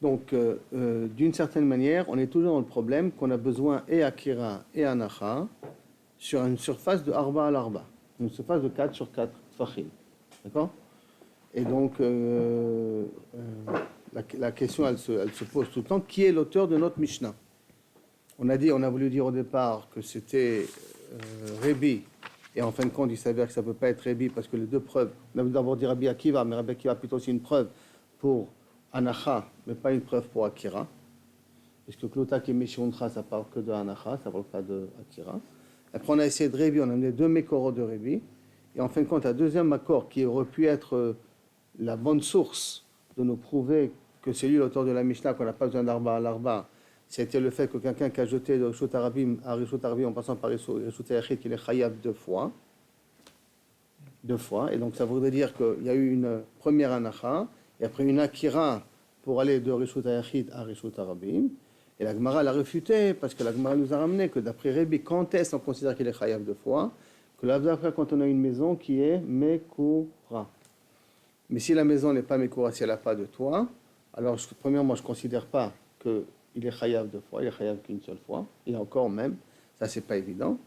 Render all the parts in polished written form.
Donc, d'une certaine manière, on est toujours dans le problème qu'on a besoin et Akira et Anacha sur une surface de Arba al Arba, une surface de 4 sur 4 Tfachim. D'accord? Et donc, la question, elle se pose tout le temps, qui est l'auteur de notre Mishnah? On a voulu dire au départ que c'était Rébi, et en fin de compte, il s'avère que ça ne peut pas être Rébi, parce que les deux preuves, on a voulu d'abord dire Rabbi Akiva, mais Rabbi Akiva a plutôt aussi une preuve pour Anacha, mais pas une preuve pour Akira, puisque Klotak et Mishuncha, ça parle que de Anacha, ça ne parle pas de Akira. Après, on a essayé de Rébi, on a amené deux Mekorot de Rébi, et en fin de compte, un deuxième accord qui aurait pu être la bonne source de nous prouver que c'est lui l'auteur de la Mishnah, qu'on n'a pas besoin d'Arba à l'Arba, c'était le fait que quelqu'un qui a jeté de Rishut Arabim à Rishut Arabim en passant par Rishut Yachid, qu'il est Chayav deux fois, et donc ça voudrait dire qu'il y a eu une première Anacha, et après une Akira pour aller de Rishut Yachid à Rishut Arabim, et la Gemara l'a réfuté, parce que la Gemara nous a ramené que d'après Rébi, quand est-ce qu'on considère qu'il est Chayav deux fois? Que là, quand on a une maison qui est Mekura. Mais si la maison n'est pas Mekura, si elle n'a pas de toit, alors premièrement, je ne considère pas qu'il est Chayav deux fois, il est Chayav qu'une seule fois, et encore même, ça c'est pas évident.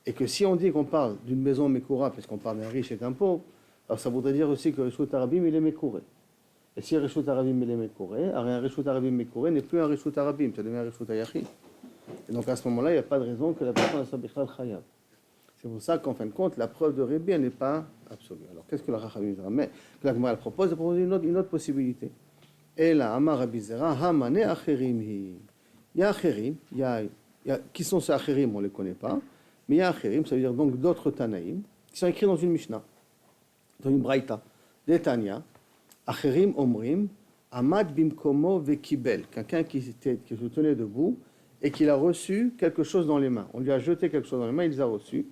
Et que si on dit qu'on parle d'une maison Mekura, parce qu'on parle d'un riche et d'un pauvre, alors ça voudrait dire aussi que Rishut Arabim, il est Mekuré. Et si Rishut Arabim, il est Mekuré, alors un Rishut Arabim Mekuré n'est plus un Rishut Arabim, ça devient un Rishut Yachid. Et donc à ce moment-là, il n'y a pas de raison que la personne soit Bichal Chayav. C'est pour ça qu'en fin de compte, la preuve de Rébi n'est pas absolue. Alors qu'est-ce que la Chachamim ramène? Que la Gemara propose? Elle propose une autre possibilité. Et là, Amar Rabbi Zera, Hamane Acherim hi. Il y a Acherim, qui sont ces Acherim, on ne les connaît pas, mais il y a Acherim, ça veut dire donc d'autres Tanaïm, qui sont écrits dans une Mishnah, dans une Braïta. Des Tanya, Acherim Omrim, Amad Bimkomo Vekibel, quelqu'un qui se tenait debout et qui a reçu quelque chose dans les mains. On lui a jeté quelque chose dans les mains, il les a reçus.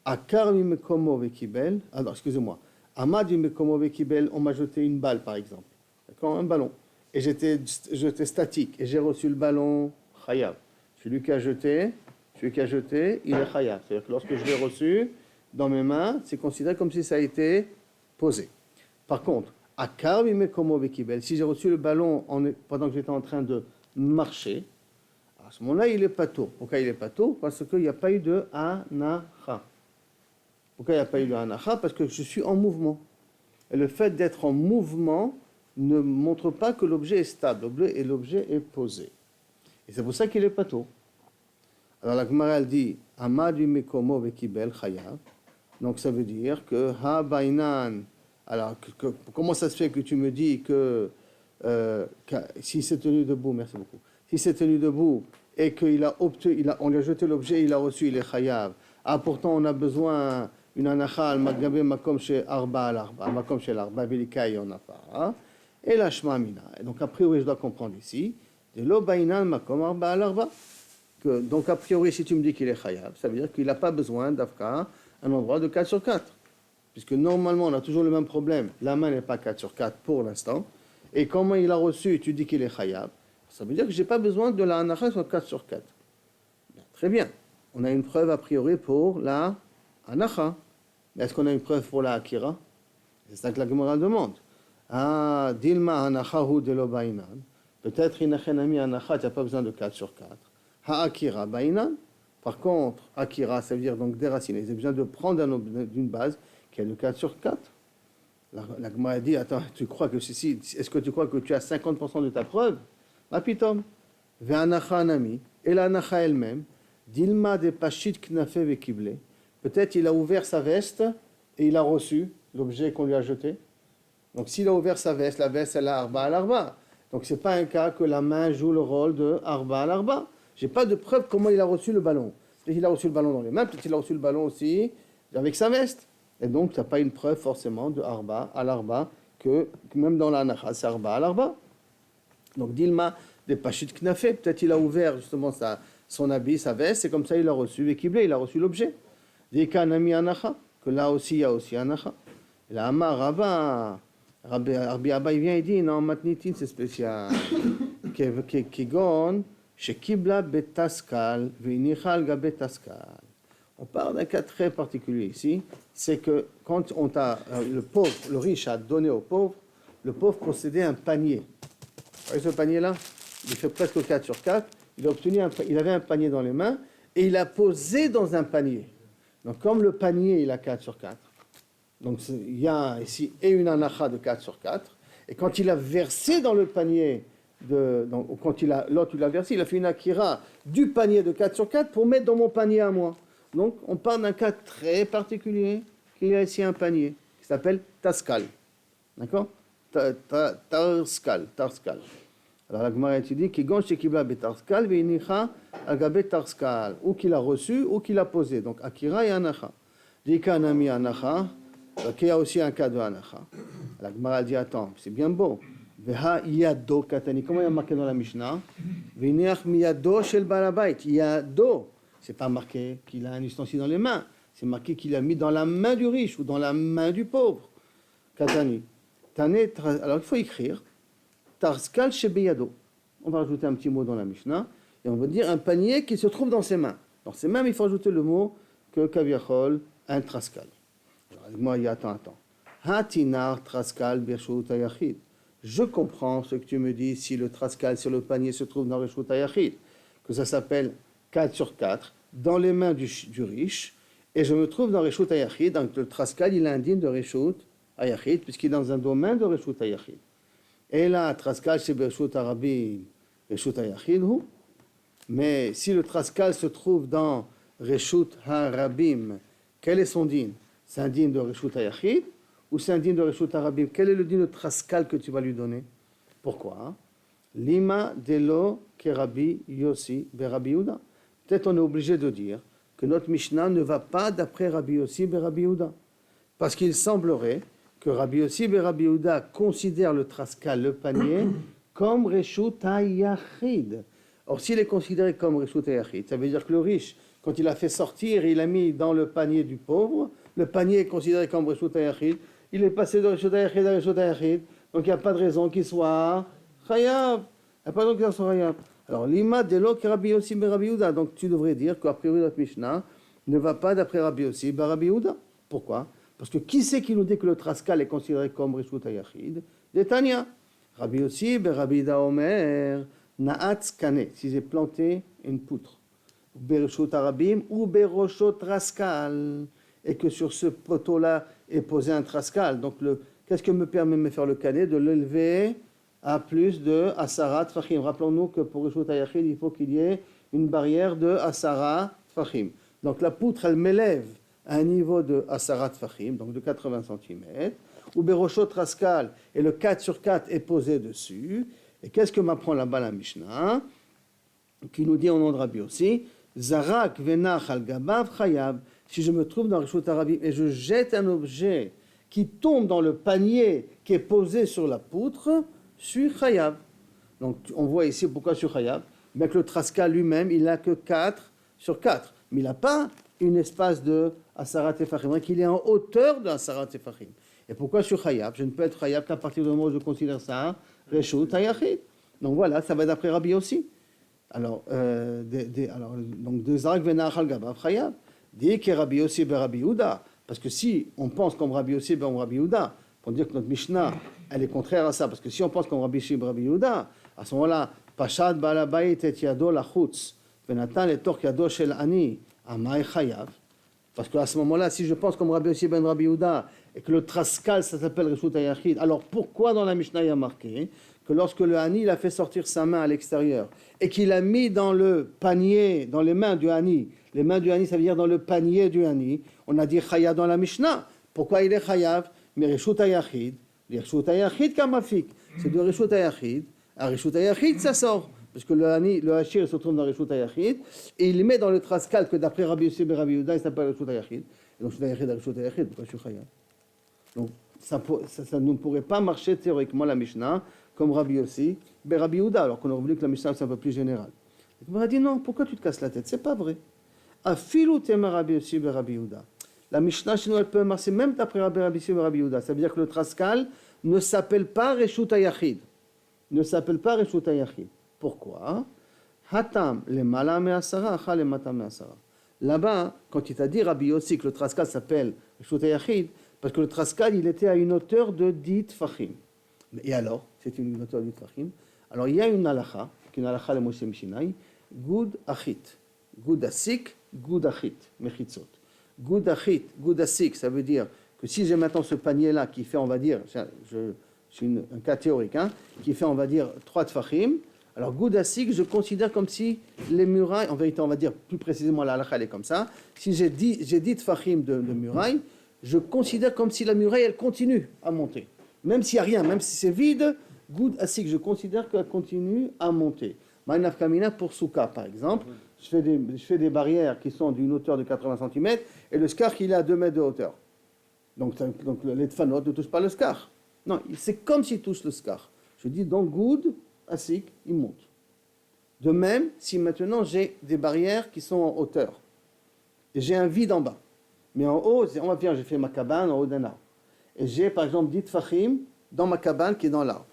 Akar Mimekomo Vekibel, alors excusez-moi, Amad Bimkomo Vekibel, on m'a jeté une balle par exemple. D'accord, un ballon. Et j'étais statique et j'ai reçu le ballon Chayav. Celui qui a jeté, il est Chayav. C'est-à-dire que lorsque je l'ai reçu dans mes mains, c'est considéré comme si ça a été posé. Par contre, Akar Mimekomo Vekibel, si j'ai reçu le ballon pendant que j'étais en train de marcher, à ce moment-là, il est pato. Pourquoi il est pato? Parce qu'il n'y a pas eu de anacha. Pourquoi il n'y a pas eu de anacha? Parce que je suis en mouvement. Et le fait d'être en mouvement ne montre pas que l'objet est stable. L'objet est posé. Et c'est pour ça qu'il est pato. Alors la Gemara elle dit Amadu mekomo vekibel chayav. Donc ça veut dire que ha bainan. Alors comment ça se fait que tu me dis que si c'est tenu debout, merci beaucoup. Si c'est tenu debout et qu'on lui a jeté l'objet, il a reçu, il est chayav. Ah, pourtant, on a besoin une anacha al magabe makom chez arba al arba, makom chez l'arba, velikai on n'a pas. Et la shma mina. Et donc, a priori, je dois comprendre ici, de lo bainan makom arba al arba. Donc, a priori, si tu me dis qu'il est chayav, ça veut dire qu'il n'a pas besoin d'afka un endroit de 4 sur 4. Puisque normalement, on a toujours le même problème. La main n'est pas 4 sur 4 pour l'instant. Et comment il a reçu, tu dis qu'il est chayav. Ça veut dire que je n'ai pas besoin de la anacha sur 4 sur 4. Bien, très bien. On a une preuve a priori pour la anacha. Mais est-ce qu'on a une preuve pour la akira? C'est ça que la Gemara demande. Ah, dilma anacha hu de lo bainan. Peut-être inachenami anacha, tu n'as pas besoin de 4 sur 4. Ha akira bainan. Par contre, akira, ça veut dire donc déraciner. J'ai besoin de prendre d'une base qui est de 4 sur 4. La Gemara dit, attends, est-ce que tu crois que tu as 50% de ta preuve? Apitom, ve'anacha anami, et l'anacha elle-même, dilma de pashit knafe vekible. Peut-être il a ouvert sa veste et il a reçu l'objet qu'on lui a jeté. Donc s'il a ouvert sa veste, la veste elle a arba al arba. Donc c'est pas un cas que la main joue le rôle de arba al arba. J'ai pas de preuve comment il a reçu le ballon. Peut-être il a reçu le ballon dans les mains, peut-être il a reçu le ballon aussi avec sa veste. Et donc tu n'as pas une preuve forcément de arba al arba que même dans l'anacha c'est arba al arba. Donc, Dilma, des pachit knafé, peut-être il a ouvert justement son habit, sa veste, et comme ça il a reçu, et kiblé, il a reçu l'objet. Dika nami anacha, que là aussi il y a aussi anacha. Et là, Amar Rabbi Abba, il vient et dit, non, matnitin c'est spécial. Kegon, shekibla betaskal, veinichal ga betaskal. On parle d'un cas très particulier ici, c'est que quand le riche a donné au pauvre, le pauvre possédait un panier. Avec ce panier-là, il fait presque 4 sur 4. Il avait un panier dans les mains et il a posé dans un panier. Donc, comme le panier, il a 4 sur 4, donc il y a ici et une anacha de 4 sur 4. Et quand il a versé dans le panier, quand l'autre il a versé, il a fait une akira du panier de 4 sur 4 pour mettre dans mon panier à moi. Donc, on parle d'un cas très particulier, qu'il y a ici un panier qui s'appelle Taskal. D'accord? Tarskal. Alors la Gemara dit Kigon shekibla betarskal veinicha agabe tarskal, ou qu'il a reçu ou qu'il a posé. Donc akira et anacha. Dikanami anacha, qu'il y a aussi un cas de anacha. La Gemara dit attends, c'est bien beau. Veha yado katani. Comment il y a marqué dans la Mishnah? Veinach miyado shel balabait. Yado. C'est pas marqué qu'il a un ustensile dans les mains. C'est marqué qu'il a mis dans la main du riche ou dans la main du pauvre. Katani. Alors il faut écrire Tarskal Shebeyado. On va rajouter un petit mot dans la Mishnah et on va dire un panier qui se trouve dans ses mains. Dans ses mains, il faut ajouter le mot que Kaviachol, un Traskal. Alors moi, il y a attends. Hatinar Traskal Bershut Ayachid. Je comprends ce que tu me dis si le Traskal sur le panier se trouve dans Bershut Ayachid, que ça s'appelle 4 sur 4 dans les mains du riche et je me trouve dans Bershut Ayachid. Donc le Traskal, il est indigne de Bershut Ayachid, puisqu'il est dans un domaine de Reshut Ayachid. Et là, Traskal, c'est Bershut Arabim, Reshut Ayachid, mais si le Traskal se trouve dans Reshut Harabim, quel est son din? C'est un din de Reshut Ayachid ou c'est un din de Reshut Harabim? Quel est le din de Traskal que tu vas lui donner? Pourquoi? Lima delo kerabi Yossi berabi Yehuda. Peut-être on est obligé de dire que notre Mishnah ne va pas d'après Rabbi Yossi berabi Yehuda. Parce qu'il semblerait que Rabbi Yossi et Rabbi Yehuda considèrent le Traskal, le panier, comme Reshut HaYachid. Or, s'il est considéré comme Reshut HaYachid, ça veut dire que le riche, quand il a fait sortir, il a mis dans le panier du pauvre, le panier est considéré comme Reshut HaYachid, il est passé de Reshut HaYachid à Reshut HaYachid, donc il n'y a pas de raison qu'il soit Chayav. Il n'y a pas de raison qu'il soit Chayav. Alors, l'ima de l'eau que Rabbi Yossi et Rabbi Yehuda, donc tu devrais dire qu'a priori notre Mishnah ne va pas d'après Rabbi Yossi et Rabbi Yehuda. Pourquoi? Parce que qui c'est qui nous dit que le Traskal est considéré comme Reshut HaYachid? Des Tanya. Rabbi Yossi, Rabbi Yehuda Omer, Naatz Kane, si j'ai planté une poutre, Bereshut Harabim ou Beroshot Traskal, et que sur ce poteau-là est posé un Traskal. Donc, qu'est-ce que me permet de me faire le Kane? De l'élever à plus de Asara Tfachim. Rappelons-nous que pour Reshut HaYachid, il faut qu'il y ait une barrière de Asara Tfachim. Donc, la poutre, elle m'élève à un niveau de Asarat Fachim, donc de 80 cm, où Beroshot Traskal, et le 4 sur 4 est posé dessus. Et qu'est-ce que m'apprend là-bas la Mishnah, qui nous dit au nom de Rabbi aussi, Zarak venach al gabav chayav, si je me trouve dans Reshut Harabim et je jette un objet qui tombe dans le panier qui est posé sur la poutre, je suis chayav. Donc on voit ici pourquoi je suis chayav, mais que le Traskal lui-même, il n'a que 4 sur 4, mais il n'a pas une espace de Asarat Tefachim, qu'il est en hauteur de Asarat Tefachim. Et pourquoi je suis Chayav? Je ne peux être Chayav qu'à partir du moment où je considère ça Reshut HaYachid. Donc voilà, ça va d'après Rabbi aussi. Alors, donc de Zarak Venach al Gabav Chayav, dit que Rabbi Yossi et Rabbi Yehuda, parce que si on pense comme Rabbi Yossi et Rabbi Yehuda, pour dire que notre Mishnah, elle est contraire à ça, parce que si on pense comme Rabbi Yossi et Rabbi Yehuda, à ce moment-là, Pashad Balabait et Yado Lachutz, Venatan et Tor Yado Shel Ani, Amay Chayav. Parce qu'à ce moment-là, si je pense comme Rabbi Yossi ben Rabbi Yehuda, et que le Traskal, ça s'appelle Reshut HaYachid, alors pourquoi dans la Mishnah il y a marqué que lorsque le Hani, il a fait sortir sa main à l'extérieur, et qu'il a mis dans le panier, dans les mains du Hani, les mains du Hani, ça veut dire dans le panier du Hani, on a dit Chayav dans la Mishnah. Pourquoi il est Chayav? Mais Reshut HaYachid, Reshut HaYachid kamafik, c'est de Reshut HaYachid, à Reshut HaYachid ça sort. Parce que le Hachir se trouve dans Reshut HaYachid, et il met dans le Traskal que d'après Rabbi Yossi et Rabbi Yehuda, il s'appelle Reshut HaYachid. Et donc Reshut HaYachid à Reshut HaYachid, pourquoi je suis Chayav? Donc ça ne pourrait pas marcher théoriquement la Mishnah comme Rabbi Yossi et Rabbi Yehuda, alors qu'on aurait voulu que la Mishnah soit un peu plus générale. On m'a dit non, pourquoi tu te casses la tête? C'est pas vrai. Afilu tema Rabbi Yossi et Rabbi Yehuda. La Mishnah chez nous, elle peut marcher même d'après Rabbi Yossi et Rabbi Yehuda. Ça veut dire que le Traskal ne s'appelle pas Reshut HaYachid. Ne s'appelle pas Reshut HaYachid. Pourquoi? Hatam le mala me'asara, ha le mata me'asara. Là-bas, quand il t'a dit Rabbi Yossi que le Traskal s'appelle Reshut HaYachid, parce que le Traskal, il était à une hauteur de 10 Tfachim. Et alors, c'est une hauteur de 10 Tfachim. Alors il y a une halakha, qui est une halakha le Moshe Mishinai, Gud Achit, Gud Asik, Gud Achit, Mechitzot. Gud Achit, Gud Asik, ça veut dire que si j'ai maintenant ce panier-là qui fait, on va dire, c'est un cas théorique, hein, qui fait, on va dire, 3 tfachim, alors Gud Asik, je considère comme si les murailles, en vérité, on va dire plus précisément la halakha, elle est comme ça, si j'ai 10 tfachim de murailles, je considère comme si la muraille, elle continue à monter. Même s'il n'y a rien, même si c'est vide, Gud Asik, je considère qu'elle continue à monter. Ma'inaf Kamina pour Souka, par exemple, je fais des barrières qui sont d'une hauteur de 80 cm et le scar, il est à 2 mètres de hauteur. Donc les tfanot ne touchent pas le scar. Non, c'est comme s'ils touchent le scar. Je dis donc Gud Asik, il monte. De même, si maintenant j'ai des barrières qui sont en hauteur et j'ai un vide en bas, mais en haut, on va dire, j'ai fait ma cabane en haut d'un arbre. Et j'ai par exemple 10 tfachim dans ma cabane qui est dans l'arbre.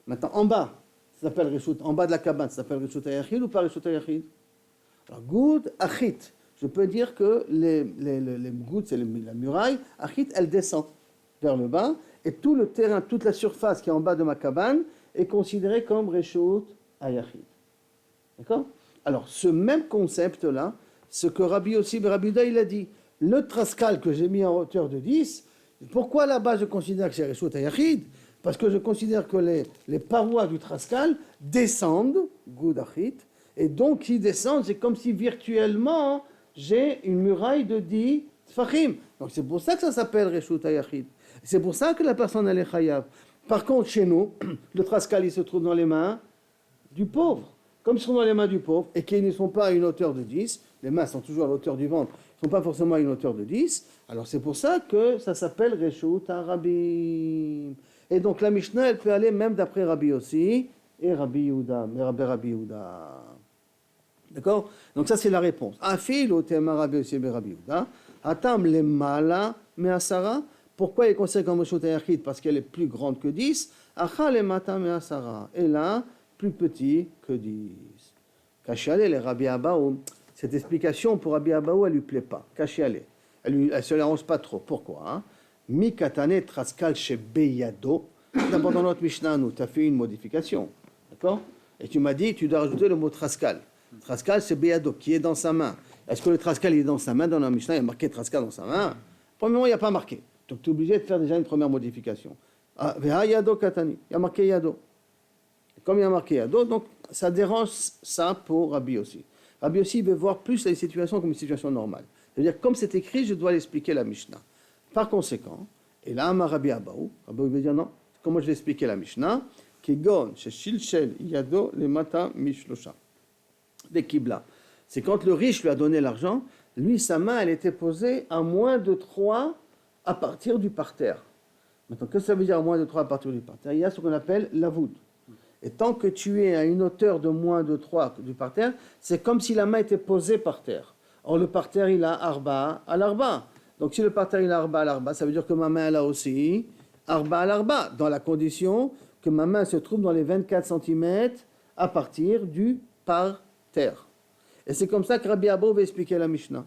Maintenant, en bas, ça s'appelle Rishut, en bas de la cabane, ça s'appelle Rishut HaYachid ou pas Rishut HaYachid? Alors, Gud, Achit, je peux dire que les Gud, c'est la muraille, Achit, elle descend vers le bas, et tout le terrain, toute la surface qui est en bas de ma cabane est considérée comme Rishut HaYachid. D'accord? Alors, ce même concept-là, ce que Rabbi Yossi ben Rabbi Yehuda, il a dit, le traskal que j'ai mis en hauteur de 10, pourquoi là-bas je considère que c'est Rishut HaYachid? Parce que je considère que les parois du traskal descendent, Gud Achit, et donc qui descendent, c'est comme si virtuellement j'ai une muraille de 10 tfachim. Donc c'est pour ça que ça s'appelle Rishut HaYachid. C'est pour ça que la personne elle est chayav. Par contre, chez nous, le traskal il se trouve dans les mains du pauvre. Comme ils sont dans les mains du pauvre et qu'ils ne sont pas à une hauteur de 10, les mains sont toujours à l'auteur du ventre, ils ne sont pas forcément à une hauteur de 10, alors c'est pour ça que ça s'appelle Reshut HaRabim. Et donc la Mishnah, elle peut aller même d'après Rabbi Yossi et Rabbi Yehuda, mais Rabbi Yehuda. D'accord? Donc ça c'est la réponse. Afil au thème Rabbi Yossi et Rabbi Yehuda, Atam le mala me'asara. Pourquoi elle est considérée comme Reshut HaYachid? Parce qu'elle est plus grande que 10. Acha le mata me'asara. Et là, plus petit que 10. Kashiale, les Rabbi Abaou, cette explication pour Rabbi Abaou, elle ne lui plaît pas. Kashiale, elle ne se l'arrange pas trop. Pourquoi? Mi katane traskal chez Beyado. D'abord, dans notre Mishnah, nous, tu as fait une modification. D'accord? Et tu m'as dit, tu dois rajouter le mot traskal. Traskal, c'est Beyado, qui est dans sa main. Est-ce que le traskal est dans sa main? Dans la Mishnah, il y a marqué traskal dans sa main. Premièrement, il n'y a pas marqué. Donc, tu es obligé de faire déjà une première modification. Ah, Veha Yado katani. Il y a marqué Yado. Comme il y a marqué Yado, donc ça dérange ça pour Rabbi Yossi. Rabbi Yossi veut voir plus les situations comme une situation normale. C'est-à-dire, comme c'est écrit, je dois l'expliquer la Mishnah. Par conséquent, et là, Rabbi Abaou, Rabbi veut dire non, comment je vais expliquer la Mishnah? Kegon, chez Shilshel, Yado, le Mata, Mishlosha. Des Kibla. C'est quand le riche lui a donné l'argent, lui, sa main, elle était posée à moins de 3 à partir du parterre. Maintenant, qu'est-ce que ça veut dire à moins de 3 à partir du parterre? Il y a ce qu'on appelle la voûte. Et tant que tu es à une hauteur de moins de 3 du parterre, c'est comme si la main était posée par terre. Or, le parterre, il a arba à l'arba. Donc, si le parterre, il a arba à l'arba, ça veut dire que ma main, elle a aussi arba à l'arba, dans la condition que ma main se trouve dans les 24 cm à partir du parterre. Et c'est comme ça que Rabbi Abou va expliquer la Mishnah.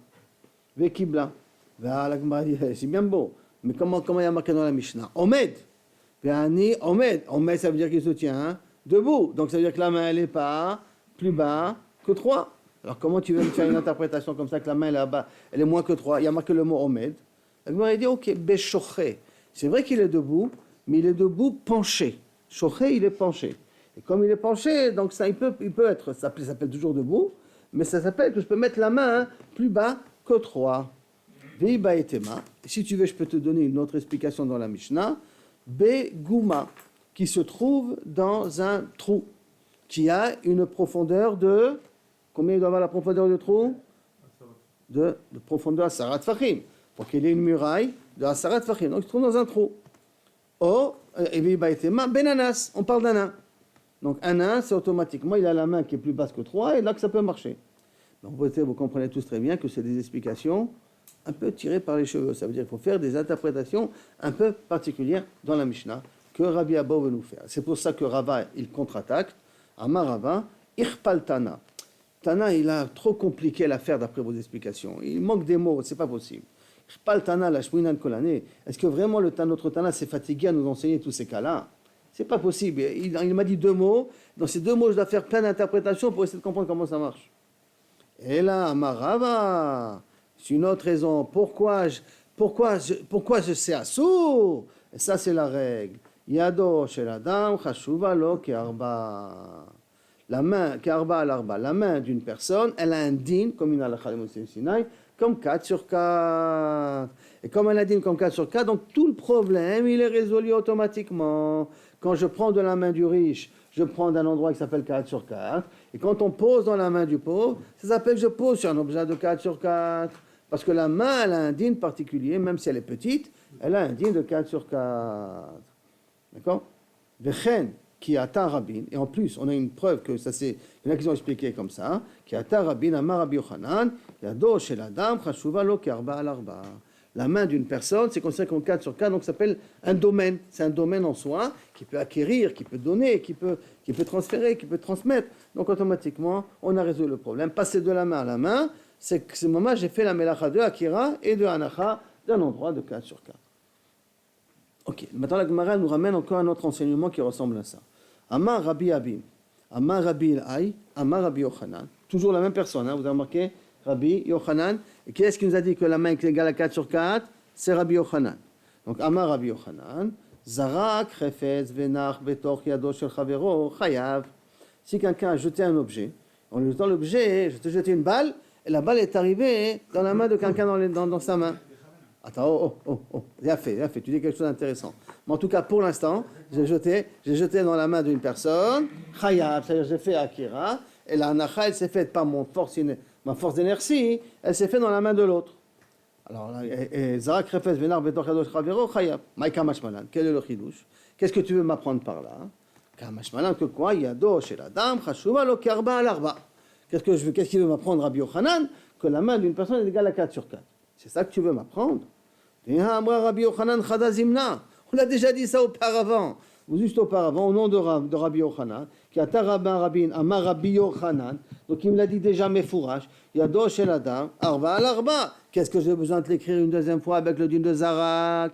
Vekibla. C'est bien beau. Mais comment il y a marqué dans la Mishnah? Omed. Omed. Omed, ça veut dire qu'il se tient debout. Donc, ça veut dire que la main, elle n'est pas plus bas que 3. Alors, comment tu veux me faire une interprétation comme ça, que la main, elle est moins que 3? Il y a marqué le mot Omed. Il dit, ok, Beshoché. C'est vrai qu'il est debout, mais il est debout penché. Shoché, il est penché. Et comme il est penché, donc ça, il peut être, ça s'appelle toujours debout, mais ça s'appelle que je peux mettre la main plus bas que 3. Veiba et Tema. Si tu veux, je peux te donner une autre explication dans la Mishnah. Begouma, qui se trouve dans un trou, qui a une profondeur de... Combien il doit avoir la profondeur de trou? De profondeur à Sarat Fachim. Pour qu'il ait une muraille de Sarat Fachim. Donc il se trouve dans un trou. Oh, Benanas, on parle d'un nain. Donc un nain, c'est automatiquement, il a la main qui est plus basse que 3, et là que ça peut marcher. Donc vous comprenez tous très bien que c'est des explications un peu tirées par les cheveux. Ça veut dire qu'il faut faire des interprétations un peu particulières dans la Mishnah que Rabbi Abba veut nous faire. C'est pour ça que Rava, il contre-attaque. Amar Rava, Irpal Tana. Tana, il a trop compliqué l'affaire d'après vos explications. Il manque des mots, c'est pas possible. Irpal Tana, la Shmuinan Kolane. Est-ce que vraiment notre Tana s'est fatigué à nous enseigner tous ces cas-là? C'est pas possible. Il m'a dit 2 mots. Dans ces 2 mots, je dois faire plein d'interprétations pour essayer de comprendre comment ça marche. Et là, Amarava, c'est une autre raison. Pourquoi je sais assour? Et ça, c'est la règle. Yado shel adam chashuva lo ke'arba. La main, ke'arba al-arba, la main d'une personne, elle a un din, comme une halakha de Moshe Sinai, comme 4 sur 4. Et comme elle a dit comme 4 sur 4, donc tout le problème, il est résolu automatiquement. Quand je prends de la main du riche, je prends d'un endroit qui s'appelle 4 sur 4. Et quand on pose dans la main du pauvre, ça s'appelle je pose sur un objet de 4 sur 4. Parce que la main, elle a un din particulier, même si elle est petite, elle a un din de 4 sur 4. D'accord? Vechen, qui a rabin, et en plus, on a une preuve que ça c'est, il y en a qui ont expliqué comme ça, qui a rabin, amar Rabbi Yochanan, yado shel adam, chashuva lo ke'arba al arba. La main d'une personne, c'est considéré comme 4 sur 4, donc ça s'appelle un domaine. C'est un domaine en soi qui peut acquérir, qui peut donner, qui peut transférer, qui peut transmettre. Donc automatiquement, on a résolu le problème. Passer de la main à la main, c'est que ce moment j'ai fait la melacha de Akira et de Anacha d'un endroit de 4 sur 4. Ok, maintenant la Gemara nous ramène encore un autre enseignement qui ressemble à ça. Amar Rabbi Abim, Amar Rabbi Elai, Amar Rabbi Yochanan. Toujours la même personne, hein, vous avez remarqué, Rabbi Yochanan. Et qui est-ce qui nous a dit que la main est égale à 4 sur 4? C'est Rabbi Yochanan. Donc Amar Rabbi Yochanan, Zarak Chefetz Venach Betoch Yado Shel Chavero Chayav. Si quelqu'un a jeté un objet, en lui jetant l'objet, je te jeté une balle, et la balle est arrivée dans la main de quelqu'un dans sa main. Attends, bien fait, tu dis quelque chose d'intéressant. Mais en tout cas, pour l'instant, j'ai jeté dans la main d'une personne, Chayav, c'est-à-dire j'ai fait Akira, et la Anacha, elle s'est faite par ma force d'inertie, elle s'est faite dans la main de l'autre. Alors, Zarak Refes Venar Betor Yadosh Chavero Chayav. Maïka Mashmalan, quel est le chidouche? Qu'est-ce que tu veux m'apprendre par là? Kamashmalan, que quoi? Yado shel adam chashuva lo ke'arba al arba. Qu'est-ce qu'il veut m'apprendre Rabbi Yochanan? Que la main d'une personne est égale à 4 sur 4. C'est ça que tu veux m'apprendre? Rabbi Yochanan Chadazimna. On l'a déjà dit ça auparavant. Juste auparavant, au nom de Rabbi Yochanan, qui a Rabin, Amar Rabbi Yochanan, donc il me l'a dit déjà Mefourash, Yado shel adam, arba al arba. Qu'est-ce que j'ai besoin de l'écrire une deuxième fois avec le din de Zarak?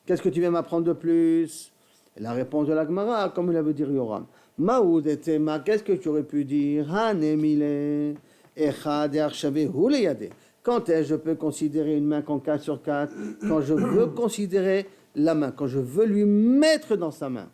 Qu'est-ce que tu veux m'apprendre de plus? Et la réponse de la Gemara, comme il avait dit Yoram, Maoud et Tema, qu'est-ce que tu aurais pu dire? Hanemile, Echad et Archavé, Huleyade. Quand est-ce que je peux considérer une main comme 4 sur 4? Quand je veux considérer la main, quand je veux lui mettre dans sa main.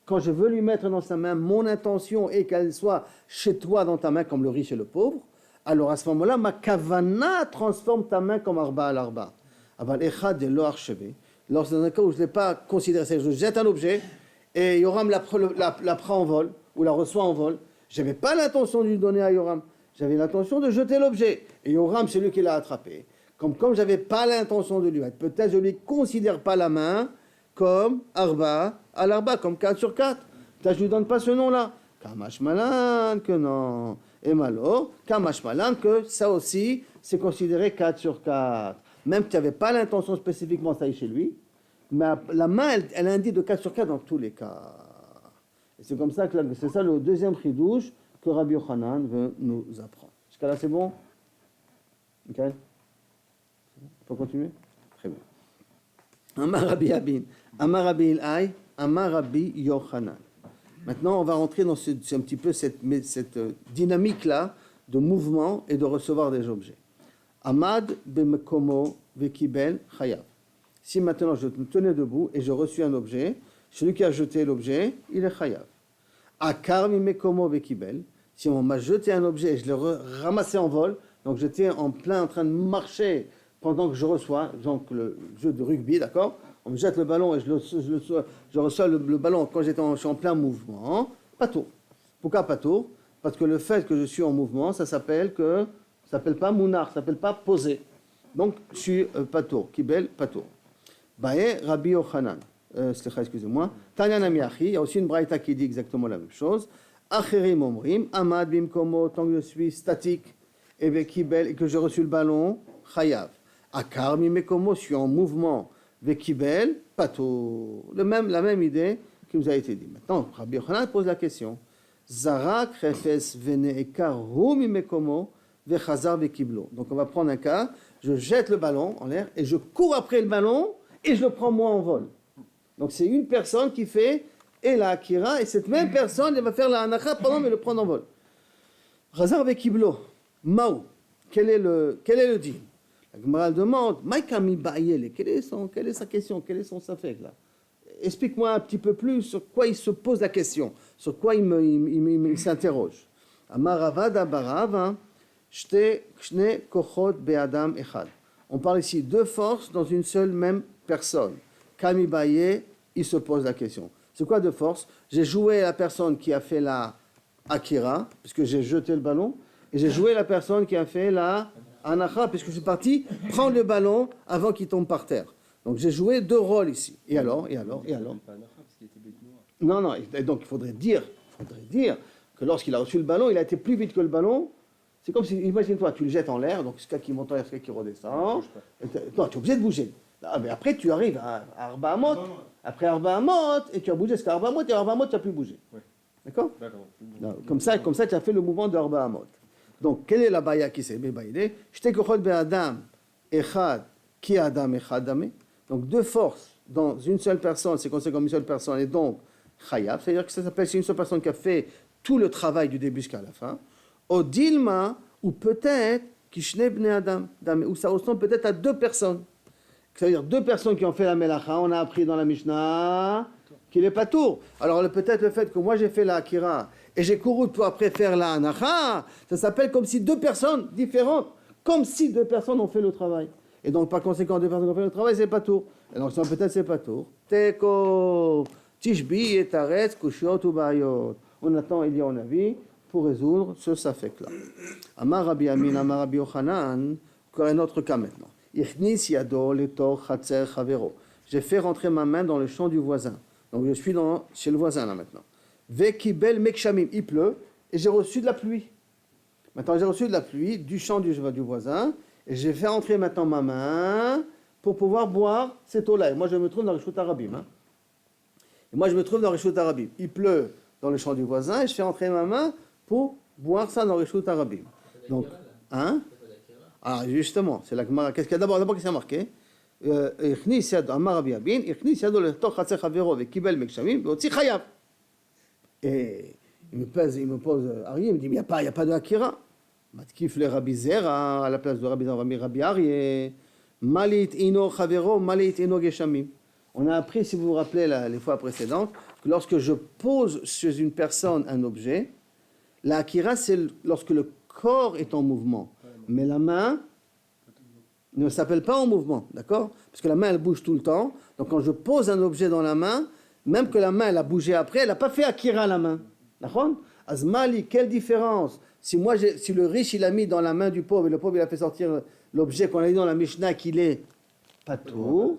Quand je veux lui mettre dans sa main, mon intention est qu'elle soit chez toi dans ta main comme le riche et le pauvre. Alors à ce moment-là, ma kavana transforme ta main comme arba al arba. Aval echad de lo archevé. Lorsque dans un cas où je ne l'ai pas considéré, c'est-à-dire je jette un objet et Yoram la prend en vol ou la reçoit en vol. Je n'avais pas l'intention de lui donner à Yoram. J'avais l'intention de jeter l'objet. Et Yoram, c'est lui qui l'a attrapé. Comme je n'avais pas l'intention de lui mettre, peut-être je ne lui considère pas la main comme arba al arba, comme 4 sur 4. Je ne lui donne pas ce nom-là. Kamash malan que non. Et malo, kamash malan que ça aussi, c'est considéré 4 sur 4. Même si tu n'avais pas l'intention spécifiquement ça y chez lui, mais la main, elle indique de 4 sur 4 dans tous les cas. Et c'est comme ça que c'est ça le deuxième chidouche que Rabbi Yochanan veut nous apprendre. Jusqu'à là, c'est bon? Ok? On peut continuer? Très bien. Amar Rabbi Abin, Amar Rabbi Elai, Amar Rabbi Yochanan. Maintenant, on va rentrer dans un petit peu cette dynamique-là de mouvement et de recevoir des objets. Amad bemekomo vekibel chayav. Si maintenant je me tenais debout et je reçus un objet, celui qui a jeté l'objet, il est chayav. Akar mimekomo vekibel. Si on m'a jeté un objet et je l'ai ramassé en vol, donc j'étais en train de marcher pendant que je reçois, donc le jeu de rugby, d'accord? On me jette le ballon et je reçois le ballon quand je suis en plein mouvement. Pas tour. Pourquoi pas tour? Parce que le fait que je suis en mouvement, ça s'appelle pas mounar, ça s'appelle pas posé. Donc je suis pas tour. Kibel, pas tour. Bae Rabbi Yochanan. Excusez-moi. Tanya Namiachi, il y a aussi une braïta qui dit exactement la même chose. Acherim omrim, amad bimkomo, tant que je suis statique, et vekibel, et que j'ai reçu le ballon, chayav. Akar mimekomo, je suis en mouvement, vekibel, pato. La même idée qui nous a été dit. Maintenant, Rabbi Yochanan pose la question. Zarak refes vene ekar hu mimekomo, vechazar vekiblo. Donc on va prendre un cas, je jette le ballon en l'air, et je cours après le ballon, et je le prends moi en vol. Donc c'est une personne qui fait et la Akira, et cette même personne, elle va faire la Hanacha pendant mais le prendre en vol. Razar avec Kiblo, Mao, quel est le din? La Gemara demande, Maïkami Ba'yele, quelle est sa question, quel est son safek là? Explique-moi un petit peu plus sur quoi il se pose la question, sur quoi il s'interroge. Amaravada Barava, Shne Kochot Be'adam Echad. On parle ici de deux forces dans une seule même personne. Kami Baye, il se pose la question. C'est quoi de force? J'ai joué la personne qui a fait la Akira, puisque j'ai jeté le ballon, et j'ai joué la personne qui a fait la Anacha, puisque je suis parti prendre le ballon avant qu'il tombe par terre. Donc j'ai joué deux rôles ici. Et alors? Non, et donc il faudrait dire que lorsqu'il a reçu le ballon, il a été plus vite que le ballon. C'est comme si, imagine-toi, tu le jettes en l'air, donc c'est qui monte en l'air, c'est qui redescend. Non, tu es obligé de bouger. Ah, mais après, tu arrives à Arba Amot. Après Arba Amot, et tu as bougé, parce qu'à Arba Amot, et à Arba Amot, tu n'as plus bougé. Ouais. D'accord. Non, comme ça, tu as fait le mouvement de Arba Amot. Donc, quelle est la baya qui s'est bébaïdée? J'étais kochot be'adam echad ki adam echad dame. Donc, deux forces dans une seule personne, c'est considéré comme une seule personne, et donc chayav, c'est-à-dire que ça s'appelle c'est une seule personne qui a fait tout le travail du début jusqu'à la fin. Odilma, ou peut-être kishne bne adam dame, ou ça ressemble peut-être à deux personnes. C'est-à-dire deux personnes qui ont fait la melacha, on a appris dans la Mishnah qu'il n'est pas tour. Alors peut-être le fait que moi j'ai fait la akira et j'ai couru pour après faire la anacha, ça s'appelle comme si deux personnes différentes, comme si deux personnes ont fait le travail. Et donc par conséquent, deux personnes qui ont fait le travail, c'est pas tour. Et donc peut-être c'est pas tour. Teko, tishbi et taretz, kushiot ou bayot. On attend Elia on avis pour résoudre ce safek-là. Amar Rabbi Amin, Amar Rabbi Yochanan, encore un autre cas maintenant. Ichnis yado letor chatzer chavero. J'ai fait rentrer ma main dans le champ du voisin. Donc je suis chez le voisin là maintenant. Vekibel mekshamim, il pleut et j'ai reçu de la pluie. Maintenant j'ai reçu de la pluie du champ du voisin et j'ai fait rentrer maintenant ma main pour pouvoir boire cette eau-là. Et moi je me trouve dans le Reshut Harabim. Il pleut dans le champ du voisin et je fais rentrer ma main pour boire ça dans le Reshut Harabim. Donc, hein? Ah, justement, c'est la Gemara. Qu'est-ce qu'il y a d'abord qu'est-ce qu'il y a marqué? Ichnis yado, Amar Rabbi Abin, Ichnis yado letoch chatzer chavero vekibel mekshamim veotzi chayav. Et il me pose Arié, il me dit, mais il n'y a pas de Akira. Matkif le Rabbi Zera, à la place de Rabbi Zera, Rabbi Arié. Malit ino chavero, malit ino geshamim. On a appris, si vous vous rappelez les fois précédentes, que lorsque je pose chez une personne un objet, la Akira, c'est lorsque le corps est en mouvement. Mais la main ne s'appelle pas en mouvement, d'accord? Parce que la main, elle bouge tout le temps. Donc quand je pose un objet dans la main, même que la main, elle a bougé après, elle n'a pas fait Akira la main. D'accord? Azmali, quelle différence? Si le riche, il a mis dans la main du pauvre, et le pauvre, il a fait sortir l'objet qu'on a dit dans la Mishnah, qu'il est patour,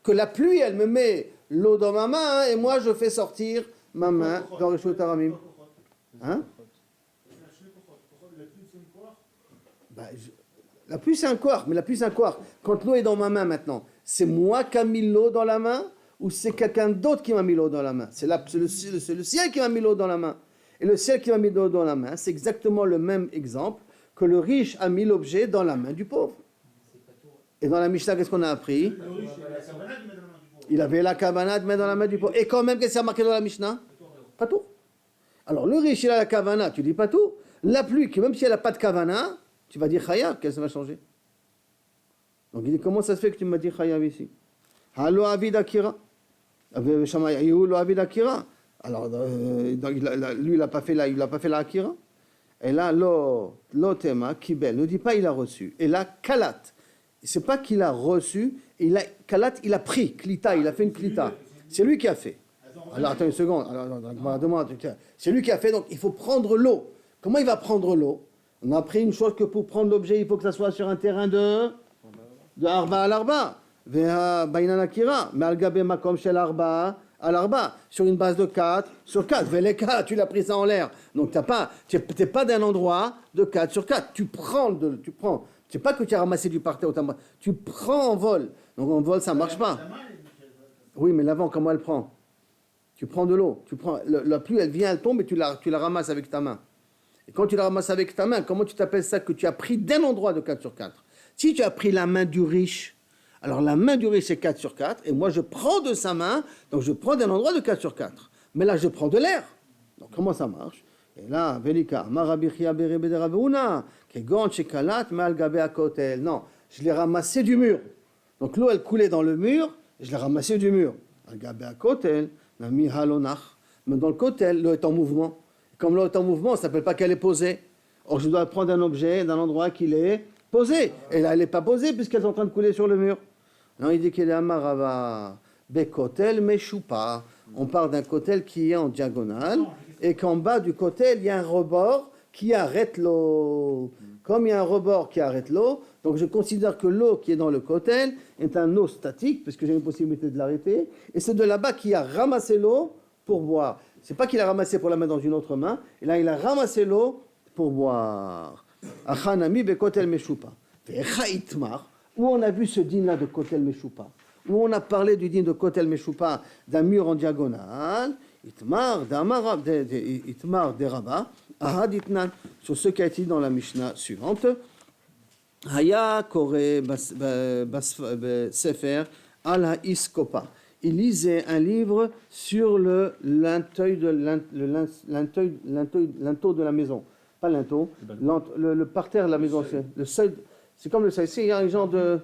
que la pluie, elle me met l'eau dans ma main, et moi, je fais sortir ma main dans le Reshut Harabim. Hein? La pluie c'est un quark, mais la pluie c'est un quark. Quand l'eau est dans ma main maintenant, c'est moi qui ai mis l'eau dans la main ou c'est quelqu'un d'autre qui m'a mis l'eau dans la main? C'est le ciel qui m'a mis l'eau dans la main. Et le ciel qui m'a mis l'eau dans la main, c'est exactement le même exemple que le riche a mis l'objet dans la main du pauvre. Et dans la Mishnah, qu'est-ce qu'on a appris? Il avait la kavana de mettre dans la main du pauvre. Et quand même, qu'est-ce qu'il y a marqué dans la Mishnah? Pas tout. Alors le riche, il a la kavana, tu dis pas tout. La pluie, même si elle n'a pas de kavana, tu vas dire Chayav, qu'est-ce que ça va changer? Donc il dit, comment ça se fait que tu m'as dit Chayav ici? Halo Avid Akira. Lo Avid Akira. Alors, lui, il n'a pas fait la Akira. Et là, lo tema, kibel. Ne dis pas il a reçu. Et là, kalat. C'est pas qu'il a reçu, kalat, il a pris, klita, il a fait une klita. C'est lui qui a fait. Alors, attends une seconde. C'est lui qui a fait, donc il faut prendre l'eau. Comment il va prendre l'eau? On a appris une chose que pour prendre l'objet, il faut que ça soit sur un terrain de arba à l'arba. Veha bainan akira. Mais al gabe makom shel arba à l'arba. Sur une base de 4 sur 4. Veleka, tu l'as pris ça en l'air. Donc tu n'es pas d'un endroit de 4 sur 4. Tu prends. C'est pas que tu as ramassé du parterre ou tu prends en vol. Donc en vol, ça ne marche pas. Oui, mais l'avant, comment elle prend? Tu prends de l'eau. La pluie, elle vient, elle tombe et tu la ramasses avec ta main. Et quand tu la ramasses avec ta main, comment tu t'appelles ça que tu as pris d'un endroit de 4 sur 4? Si tu as pris la main du riche, Alors la main du riche c'est 4 sur 4, et moi je prends de sa main, donc je prends d'un endroit de 4 sur 4. Mais là je prends de l'air. Donc comment ça marche? Et là, Velika, Marabichia Berebe de Rabeuna, Kegon Shekalat Mal Gabe Akotel. Non, je l'ai ramassé du mur. Donc l'eau elle coulait dans le mur, et je l'ai ramassé du mur. Al Gabe Akotel, Nami Halonach. Mais dans le kotel, l'eau est en mouvement. Comme l'eau est en mouvement, ça ne s'appelle pas qu'elle est posée. Or je dois prendre un objet d'un endroit qu'il est posé. Et là elle n'est pas posée puisqu'elle est en train de couler sur le mur. Non, il dit qu'il est Amarava Bekotel Meshupa. On parle d'un kotel qui est en diagonale et qu'en bas du kotel, il y a un rebord qui arrête l'eau. Comme il y a un rebord qui arrête l'eau, donc je considère que l'eau qui est dans le kotel est un eau statique, parce que j'ai une possibilité de l'arrêter, et c'est de là-bas qu'il a ramassé l'eau pour boire. C'est pas qu'il a ramassé pour la mettre dans une autre main, et là il a ramassé l'eau pour boire. Achanami bekotel meshupa. Vecha itmar. Où on a vu ce din-là de kotel meshupa, où on a parlé du din de kotel meshupa, d'un mur en diagonale, itmar de Rabba, ahad itnan, sur ce qui a été dans la Mishnah suivante. Haya kore sefer al ha-iskopa. Il lisait un livre sur le linteau de la maison. Pas linteau, le parterre de la maison, c'est le seuil. C'est comme le seuil. Il y a un genre de.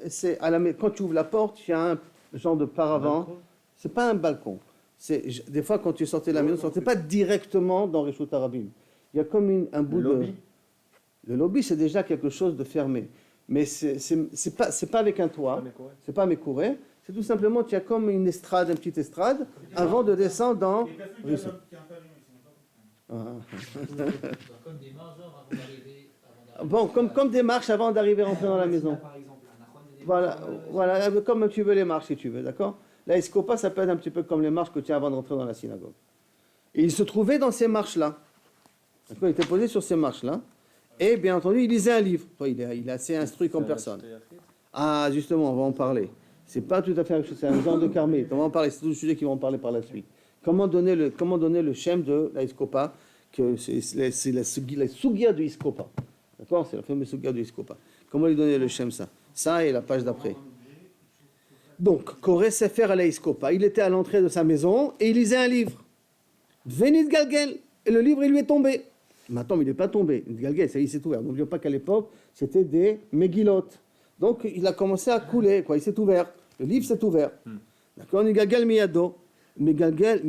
C'est quand tu ouvres la porte, il y a un genre de paravent. C'est pas un balcon. Des fois, quand tu sortais de la maison, tu ne sortais pas directement dans Reshut Harabim. Il y a comme un bout de. Le lobby, c'est déjà quelque chose de fermé. Mais c'est pas avec un toit. C'est pas mécouré. C'est tout simplement, tu as comme une estrade, une petite estrade, avant de descendre dans. Bon, comme des marches avant d'arriver à rentrer dans la maison. Voilà, comme tu veux les marches, si tu veux, d'accord? La escopa, ça peut être un petit peu comme les marches que tu as avant de rentrer dans la synagogue. Et il se trouvait dans ces marches-là. D'accord, il était posé sur ces marches-là. Et bien entendu, il lisait un livre. Il est assez instruit comme personne. Ah, justement, on va en parler. C'est pas tout à fait quelque chose, c'est un genre de karmé. On va en parler, c'est tout le sujet qui va en parler par la suite. Comment donner le shem de la iskopa, que c'est la sugia de iskopa. D'accord? C'est la fameuse sugia de iskopa. Comment lui donner le shem, ça? Ça et la page d'après. Donc, Koré Sefer à la iskopa. Il était à l'entrée de sa maison et il lisait un livre. Venit Galgel. Et le livre, il lui est tombé. Maintenant, il n'est pas tombé. Galgel, ça y est, il s'est ouvert. N'oublions pas qu'à l'époque, c'était des mégilotes. Donc, il a commencé à couler, quoi. Il s'est ouvert. Le livre s'est ouvert. D'accord? Galgel miyado. Mais Galgel,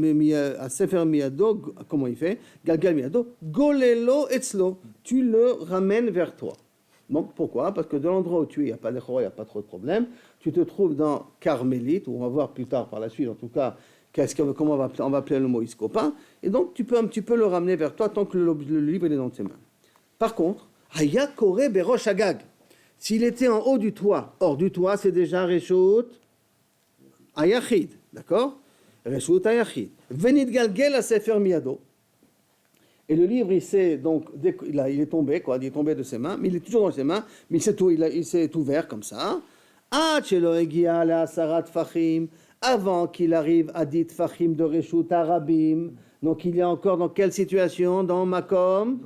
à Sefer miyado, comment il fait? Galgel miyado, golelo etzlo. Tu le ramènes vers toi. Donc, pourquoi? Parce que de l'endroit où tu es, il n'y a pas d'echora, il n'y a pas trop de problème. Tu te trouves dans Carmélite, où on va voir plus tard par la suite, en tout cas, comment on va appeler le mot iskopa. Et donc, tu peux un petit peu le ramener vers toi tant que le livre est dans tes mains. Par contre, haya kore berosh agag. S'il était en haut du toit, hors du toit, c'est déjà Reshut Ayachid, d'accord? Reshut Ayachid. Venit galgel a sefer miyado. Et le livre, il est tombé, quoi, il est tombé de ses mains, mais il est toujours dans ses mains, mais il s'est ouvert comme ça. Avant qu'il arrive à dit Fachim de Reshut Harabim. Donc il est encore dans quelle situation? Dans Makom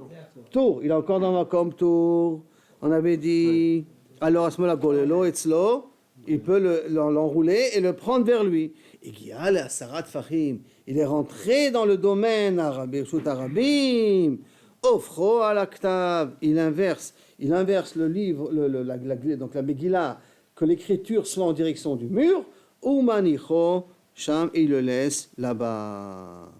Tour. Il est encore dans Makom Tour. On avait dit, alors à ce moment-là, Golelo Etzlo, il peut l'enrouler et le prendre vers lui. Et Gial à Sarat Fachim, il est rentré dans le domaine Reshut Harabim. Ofro à l'aktav, il inverse le livre, donc la Megillah, que l'écriture soit en direction du mur, ou manicho, sham, et il le laisse là-bas.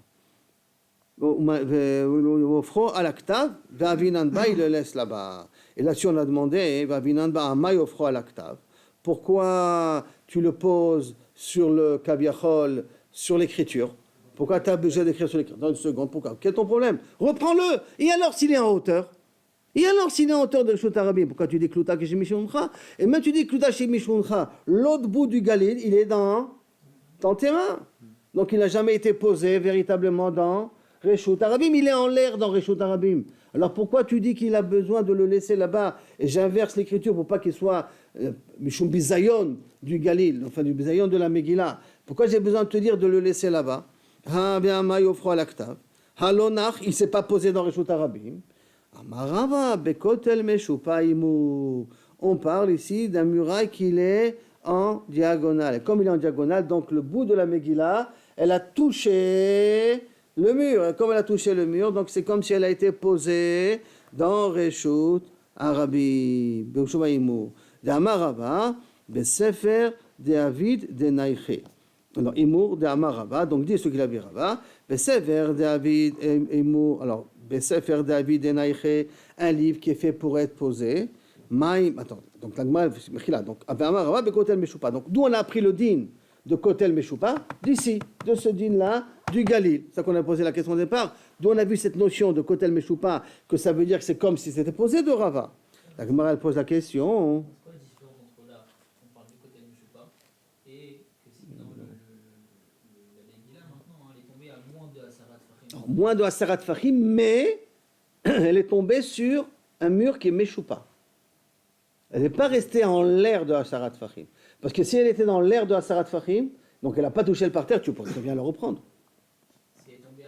Ofro à l'aktav, vavinanba, il le laisse là-bas. Et là-dessus, on a demandé, vavinanba, amay ofro à l'aktav. Pourquoi tu le poses sur le kaviachol, sur l'écriture? Pourquoi tu as besoin d'écrire sur l'écriture? Dans une seconde, pourquoi? Quel est ton problème? Reprends-le. Et alors s'il est en hauteur? Et alors s'il est en hauteur de Reshut Harabim? Pourquoi tu dis Kluta Keshem Mishuncha? Et même tu dis Kluta Keshem Mishuncha, l'autre bout du Galil, il est dans tes mains. Donc il n'a jamais été posé véritablement dans Reshut Harabim. Il est en l'air dans Reshut Harabim. Alors pourquoi tu dis qu'il a besoin de le laisser là-bas? Et j'inverse l'écriture pour pas qu'il soit Mishum Bizayon du Galil, enfin du Bizayon de la Megillah. Pourquoi j'ai besoin de te dire de le laisser là-bas? Ha bien mayofro al-aktav. Halonach, il s'est pas posé dans Reshut Harabim. Amarava bekotel meshupaimu. on parle ici d'un muraille qui est en diagonale. Et comme il est en diagonale, donc le bout de la Megillah, elle a touché le mur. Et comme elle a touché le mur, donc c'est comme si elle a été posée dans Reshut Arabi. B'Yeshua Imur. D'Amar Rabba, Besefer David de Naïché. Alors, Imur de Amar Rabba, donc dit ce qu'il a dit Rabba, Besefer David Imur, alors, Besefer David de Naïché, un livre qui est fait pour être posé. Maïm, attends, donc l'agma, donc, Amar Rabba, Bekotel Meshupa. Donc, d'où on a appris le din de Kotel Meshupa? D'ici, de ce din-là, du Galil. C'est ça qu'on a posé la question au départ. D'où on a vu cette notion de Kotel Meshupa, que ça veut dire que c'est comme si c'était posé de Rava. La Gemara, elle pose la question. C'est quoi la différence entre là, on parle du Kotel Meshupa, et que sinon la Megillah maintenant, elle est tombée à moins de Asarat Fahim. Moins de Asarat Fahim, mais elle est tombée sur un mur qui est Meshupa. Elle n'est pas restée en l'air de Asarat Fahim. Parce que si elle était dans l'air de Asarat Fahim, donc elle n'a pas touché le parterre, tu pourrais très bien le reprendre. Si elle est tombée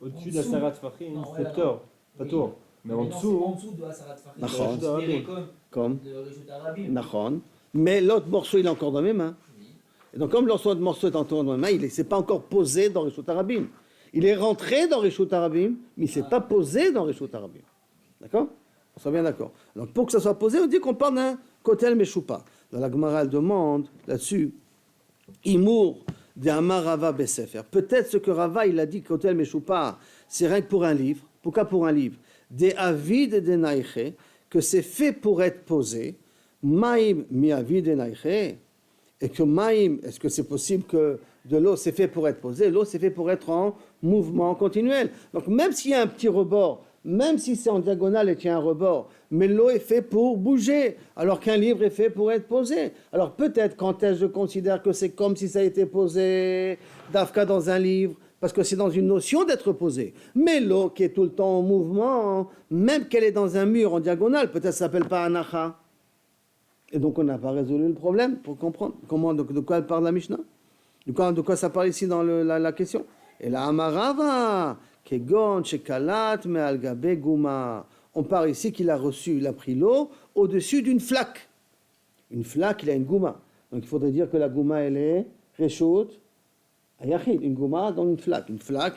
Au-dessus de la Sarat Fahim, Non, c'est voilà, tort. Pas oui. tort. Mais en non, dessous, c'est en dessous de Asarat Fahim. Nachon. C'est considéré Comme de Reshut Arabim. Nachon. Mais l'autre morceau, il est encore dans mes mains. Oui. Et donc, comme l'autre morceau est encore dans mes mains, il ne s'est pas encore posé dans Reshut Arabim. Il est rentré dans Reshut Arabim, mais il ne s'est pas posé dans Reshut Arabim. D'accord? On soit bien d'accord. Donc, pour que ça soit posé, on dit qu'on parle d'un Kotel Meshupa. Dans la Gemara, elle demande là-dessus, Imour de Amar Rava Besefer. Peut-être ce que Rava, il a dit, Kotel Meshupa, c'est rien que pour un livre. Pourquoi pour un livre? Des avid et des naïché, que c'est fait pour être posé. Maïm mi avid et naïché. Et que Maïm, est-ce que c'est possible que de l'eau c'est fait pour être posé? L'eau c'est fait pour être en mouvement continuel. Donc même s'il y a un petit rebord, même si c'est en diagonale et qu'il y a un rebord, mais l'eau est fait pour bouger, alors qu'un livre est fait pour être posé. Alors peut-être quand est-ce que je considère que c'est comme si ça a été posé d'Afka dans un livre, parce que c'est dans une notion d'être posé. Mais l'eau qui est tout le temps en mouvement, même qu'elle est dans un mur en diagonale, peut-être ça ne s'appelle pas anacha. Et donc on n'a pas résolu le problème pour comprendre de quoi elle parle la Mishnah. De quoi ça parle ici dans la question. Et la Amarava, Kegon, Shekalat, Me'al Gabe Guma. On parle ici qu'il a reçu, il a pris l'eau au-dessus d'une flaque. Une flaque, il a une gouma. Donc il faudrait dire que la gouma, elle est Reshut Ayachid. Une gouma dans une flaque. Une flaque,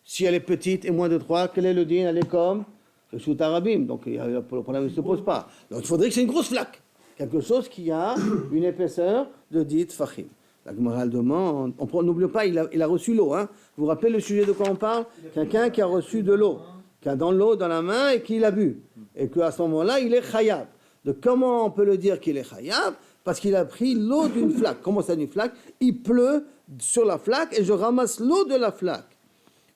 si elle est petite et moins de 3, quel est le din? Elle est comme Reshut Arabim. Donc le problème ne se pose pas. Donc il faudrait que c'est une grosse flaque. Quelque chose qui a une épaisseur de dit Fahim. La Gemara demande, n'oubliez pas, il a reçu l'eau. Hein. Vous vous rappelez le sujet de quoi on parle? Quelqu'un qui a reçu de l'eau, qui a dans l'eau dans la main et qui l'a bu. Et qu'à ce moment-là, il est chayab. De comment on peut le dire qu'il est chayab? Parce qu'il a pris l'eau d'une flaque. Comment ça d'une flaque? Il pleut sur la flaque et je ramasse l'eau de la flaque.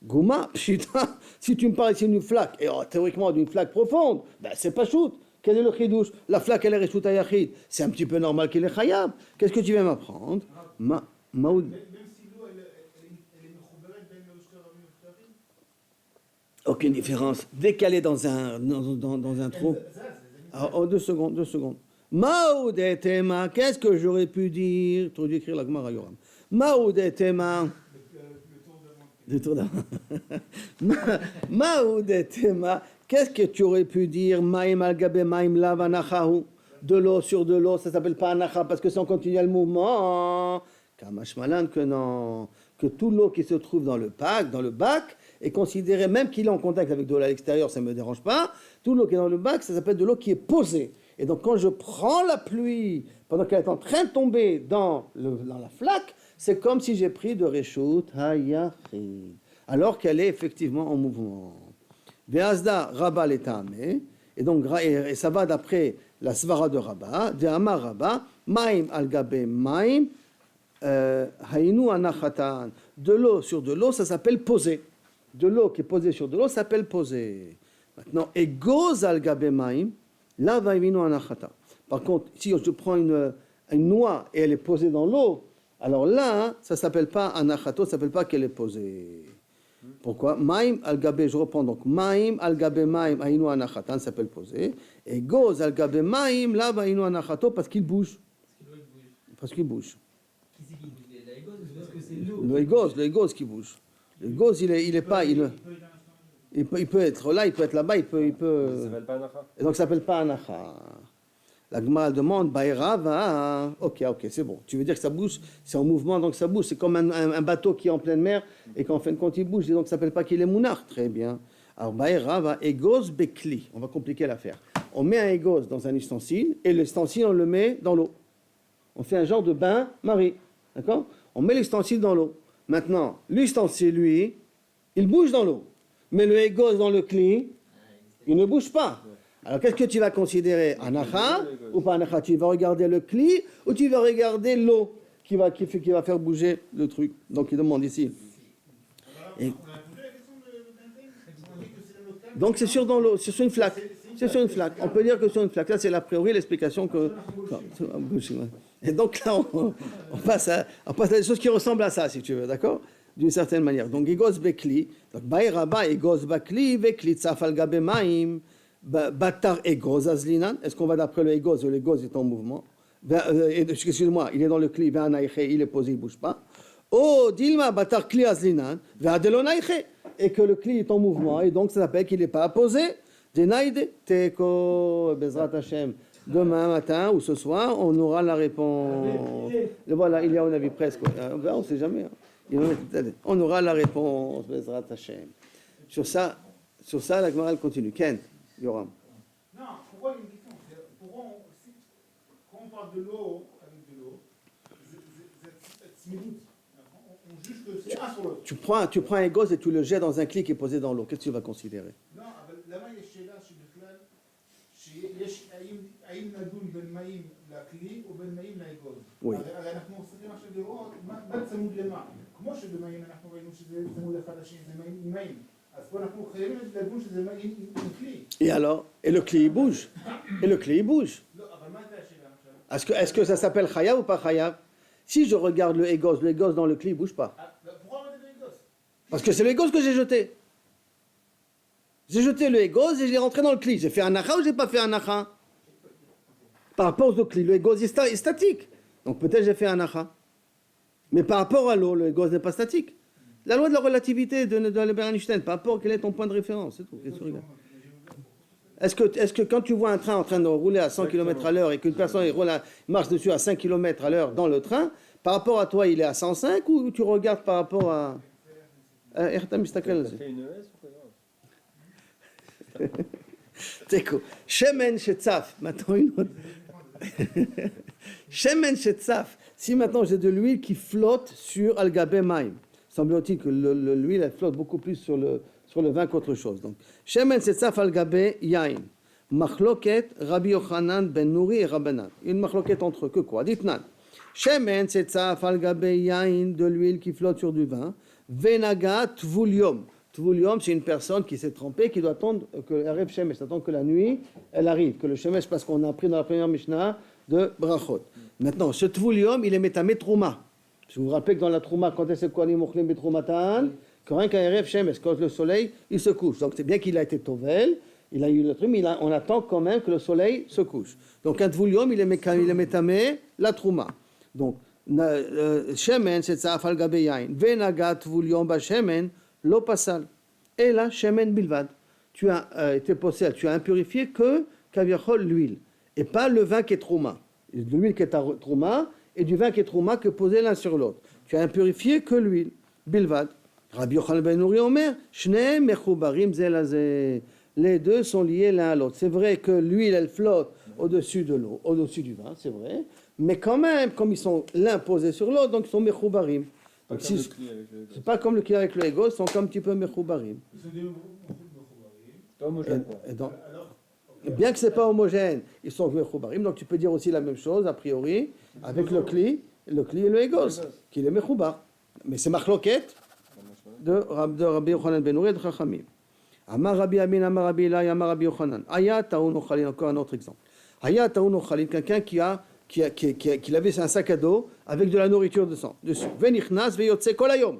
Gouma, pshita, si tu me parles ici d'une flaque, et théoriquement d'une flaque profonde, ben c'est pas shoot. Quel est le chidouche? La flaque, elle est Reshut Ayachid. C'est un petit peu normal qu'il est chayab. Qu'est-ce que tu viens m'apprendre? Même si l'eau, elle est mechouberet ben Oshter Rami Oshtarim. Aucune différence. Dès qu'elle est dans un trou. Oh, 2 secondes. Maoud et Tema, qu'est-ce que j'aurais pu dire? Tu aurais dû écrire la Gemara Yoram. Maoud et Tema. Le tour d'avant. Maoud et Tema, qu'est-ce que tu aurais pu dire? Maïm al-gabe maïm lav anachahu. De l'eau sur de l'eau, ça s'appelle pas anacha parce que c'est en continuel mouvement. Kamash malan que non. Que tout l'eau qui se trouve dans le bac, est considéré, même qu'il est en contact avec de l'eau à l'extérieur, ça ne me dérange pas. Tout l'eau qui est dans le bac, ça s'appelle de l'eau qui est posée. Et donc quand je prends la pluie, pendant qu'elle est en train de tomber dans la flaque, c'est comme si j'ai pris de Reshut Hayachid. Alors qu'elle est effectivement en mouvement. Ve'azda Rabba l'etame. Et donc, et ça va d'après la svara de Rabba, de Amar Rabba, Maim al gabe Maim, Hainu anachatan. De l'eau sur de l'eau, ça s'appelle poser. De l'eau qui est posée sur de l'eau s'appelle poser. Maintenant, Egoz al gabe Maim, là va Hainu anachata. Par contre, si je prends une noix et elle est posée dans l'eau, alors là, ça ne s'appelle pas anachato, ça ne s'appelle pas qu'elle est posée. Pourquoi? Maïm al-gabe, je reprends donc. Maïm al-gabe maïm, aïnou anachatan, s'appelle posé. Et goz al-gabe maïm, là, aïnou anachato, parce qu'il bouge. Parce qu'il bouge. Qui c'est qui bouge? La Egos ou est-ce que c'est l'eau? Le Egos qui bouge. Le Egos, il est pas. Il peut être là, il peut être là-bas, il peut. Ça s'appelle pas Anacha. Et donc, ça s'appelle pas anacha. La Gemara demande, Baïra va. Ok, c'est bon. Tu veux dire que ça bouge, c'est en mouvement, donc ça bouge. C'est comme un bateau qui est en pleine mer et qu'en fin de compte il bouge, et donc ça ne s'appelle pas qu'il est mounard. Très bien. Alors, Baïra va égos bekli. On va compliquer l'affaire. On met un égos dans un ustensile et l'ustensile, on le met dans l'eau. On fait un genre de bain-marie. D'accord? On met l'ustensile dans l'eau. Maintenant, l'ustensile, lui, il bouge dans l'eau. Mais le égos dans le cli, il ne bouge pas. Alors, qu'est-ce que tu vas considérer? Anacha ou pas anacha? Tu vas regarder le cli ou tu vas regarder l'eau qui va faire bouger le truc? Donc, il demande ici. Et... donc, c'est sur dans l'eau, c'est sur une flaque. C'est sur une flaque. On peut dire que sur une flaque. Là, c'est a priori l'explication que... Et donc là, on passe à des choses qui ressemblent à ça, si tu veux, d'accord? D'une certaine manière. Donc, Egos Bekli. Donc, Baïraba, Egos Bakli, Vekli, Tsafal Gabe Maim, Batar Egos Azlinan. Est-ce qu'on va d'après le Egos? Le Egos est en mouvement. Excusez-moi, il est dans le Kli, il est posé, il ne bouge pas. Oh, Dilma, Batar Kli Azlinan, Ve'adelonaïche. Et que le Kli est en mouvement, et donc ça s'appelle qu'il n'est pas posé. Denaïde, Teko, Bezrat Hashem. Demain matin ou ce soir, on aura la réponse. Voilà, il y a, on a vu presque. On ne sait jamais. On aura la réponse, Bezrat Hashem. Sur ça, la Gemara elle continue. Ken, Yoram. Non, pourquoi il y a une question? Quand on parle de l'eau, avec de l'eau, on juge que c'est un sur l'autre. Tu prends un gosse et tu le jettes dans un cli qui est posé dans l'eau. Qu'est-ce que tu vas considérer? Non, là-bas, il y a chez là, chez Bechlal, יש האם נדון בין מים לכלי או בין מים לאגוז. הרי אנחנו צריכים עכשיו לראות מה צמוד למה. כמו שבמים אנחנו ראינו שזה צמוד אחד לשני, זה מים. אז פה אנחנו חייבים לדון שזה מים עם כלי. Et alors? Et le cli il bouge. Et le cli il bouge. לא, אבל מה זה השאלה עכשיו? Est-ce que ça s'appelle chayav ou pas chayav? Si je regarde le égos dans le cli il bouge pas. pourquoi on met de l'égos? Parce que c'est le égos que j'ai jeté. J'ai jeté le égos et je l'ai rentré dans le cli. J'ai fait un nacha ou j'ai pas fait un nacha? Par rapport au cli, le égos est statique. Donc peut-être j'ai fait un nacha. Mais par rapport à l'eau, le égos n'est pas statique. La loi de la relativité de Albert Einstein, par rapport à quel est ton point de référence, c'est tout. Est-ce que quand tu vois un train en train de rouler à 100 km à l'heure et qu'une personne marche dessus à 5 km à l'heure dans le train, par rapport à toi, il est à 105 ou tu regardes par rapport à... Ça fait une ES ou quoi? Teko. Shemen shetzaf. Maintenant une autre. Shemen shetzaf. Si maintenant j'ai de l'huile qui flotte sur al-gabe maim, semble-t-il que l'huile elle flotte beaucoup plus sur le vin qu'autre chose. Donc shemen shetzaf al-gabe yain. Machloket Rabbi Yochanan ben Nouri et Rabbanan. Une machloket entre eux que quoi? Dites-nan. Shemen shetzaf al-gabe yain, de l'huile qui flotte sur du vin. Venaga tvuliom. Tvuliom, c'est une personne qui s'est trempée, qui doit attendre que Erev Shemesh, attendre que la nuit, elle arrive, que le Shemesh, parce qu'on a appris dans la première Mishnah de Brachot. Maintenant, ce Tvuliom, il est métamé Trouma. Je vous rappelle que dans la Trouma, quand est-ce qu'on est Mochlim Betroumatan, que rien qu'un Erev Shemesh, quand le soleil, il se couche. Donc c'est bien qu'il a été Tovel, il a eu le truc, mais on attend quand même que le soleil se couche. Donc un Tvuliom, il est métamé la Trouma. Donc, Shemen, c'est ça, Afal Gabe Yain. Venaga Tvuliom ba Shemen, lo pasal. Et là, shemen bilvad. Tu as été possède, tu as impurifié que kaviachol l'huile. Et pas le vin qui est trouma. De l'huile qui est trouma et du vin qui est trouma que posé l'un sur l'autre. Tu as impurifié que l'huile. Bilvad. Rabbi Yochanan ben Nouri Omer, shne mechubarim zelazeh. Les deux sont liés l'un à l'autre. C'est vrai que l'huile, elle flotte au-dessus de l'eau, au-dessus du vin, c'est vrai. Mais quand même, comme ils sont l'un posés sur l'autre, donc ils sont mechubarim. Donc, c'est pas comme le cli avec le ego, ils sont comme un petit peu mechoubarim. Bien que c'est pas homogène, ils sont mechoubarim. Donc tu peux dire aussi la même chose a priori avec le cli et le ego, qui est mechoubar. Mais c'est machloket de Rabbi Yochanan ben Nouri et de Chachamim. Amar Rabbi Amin, Amar Rabbi Elai, Amar Rabbi Yochanan. Aya taoun ochalin, encore un autre exemple. Aya taoun ochalin, quelqu'un qui avait un sac à dos avec de la nourriture dessus. Venichnas veyotse kolayom.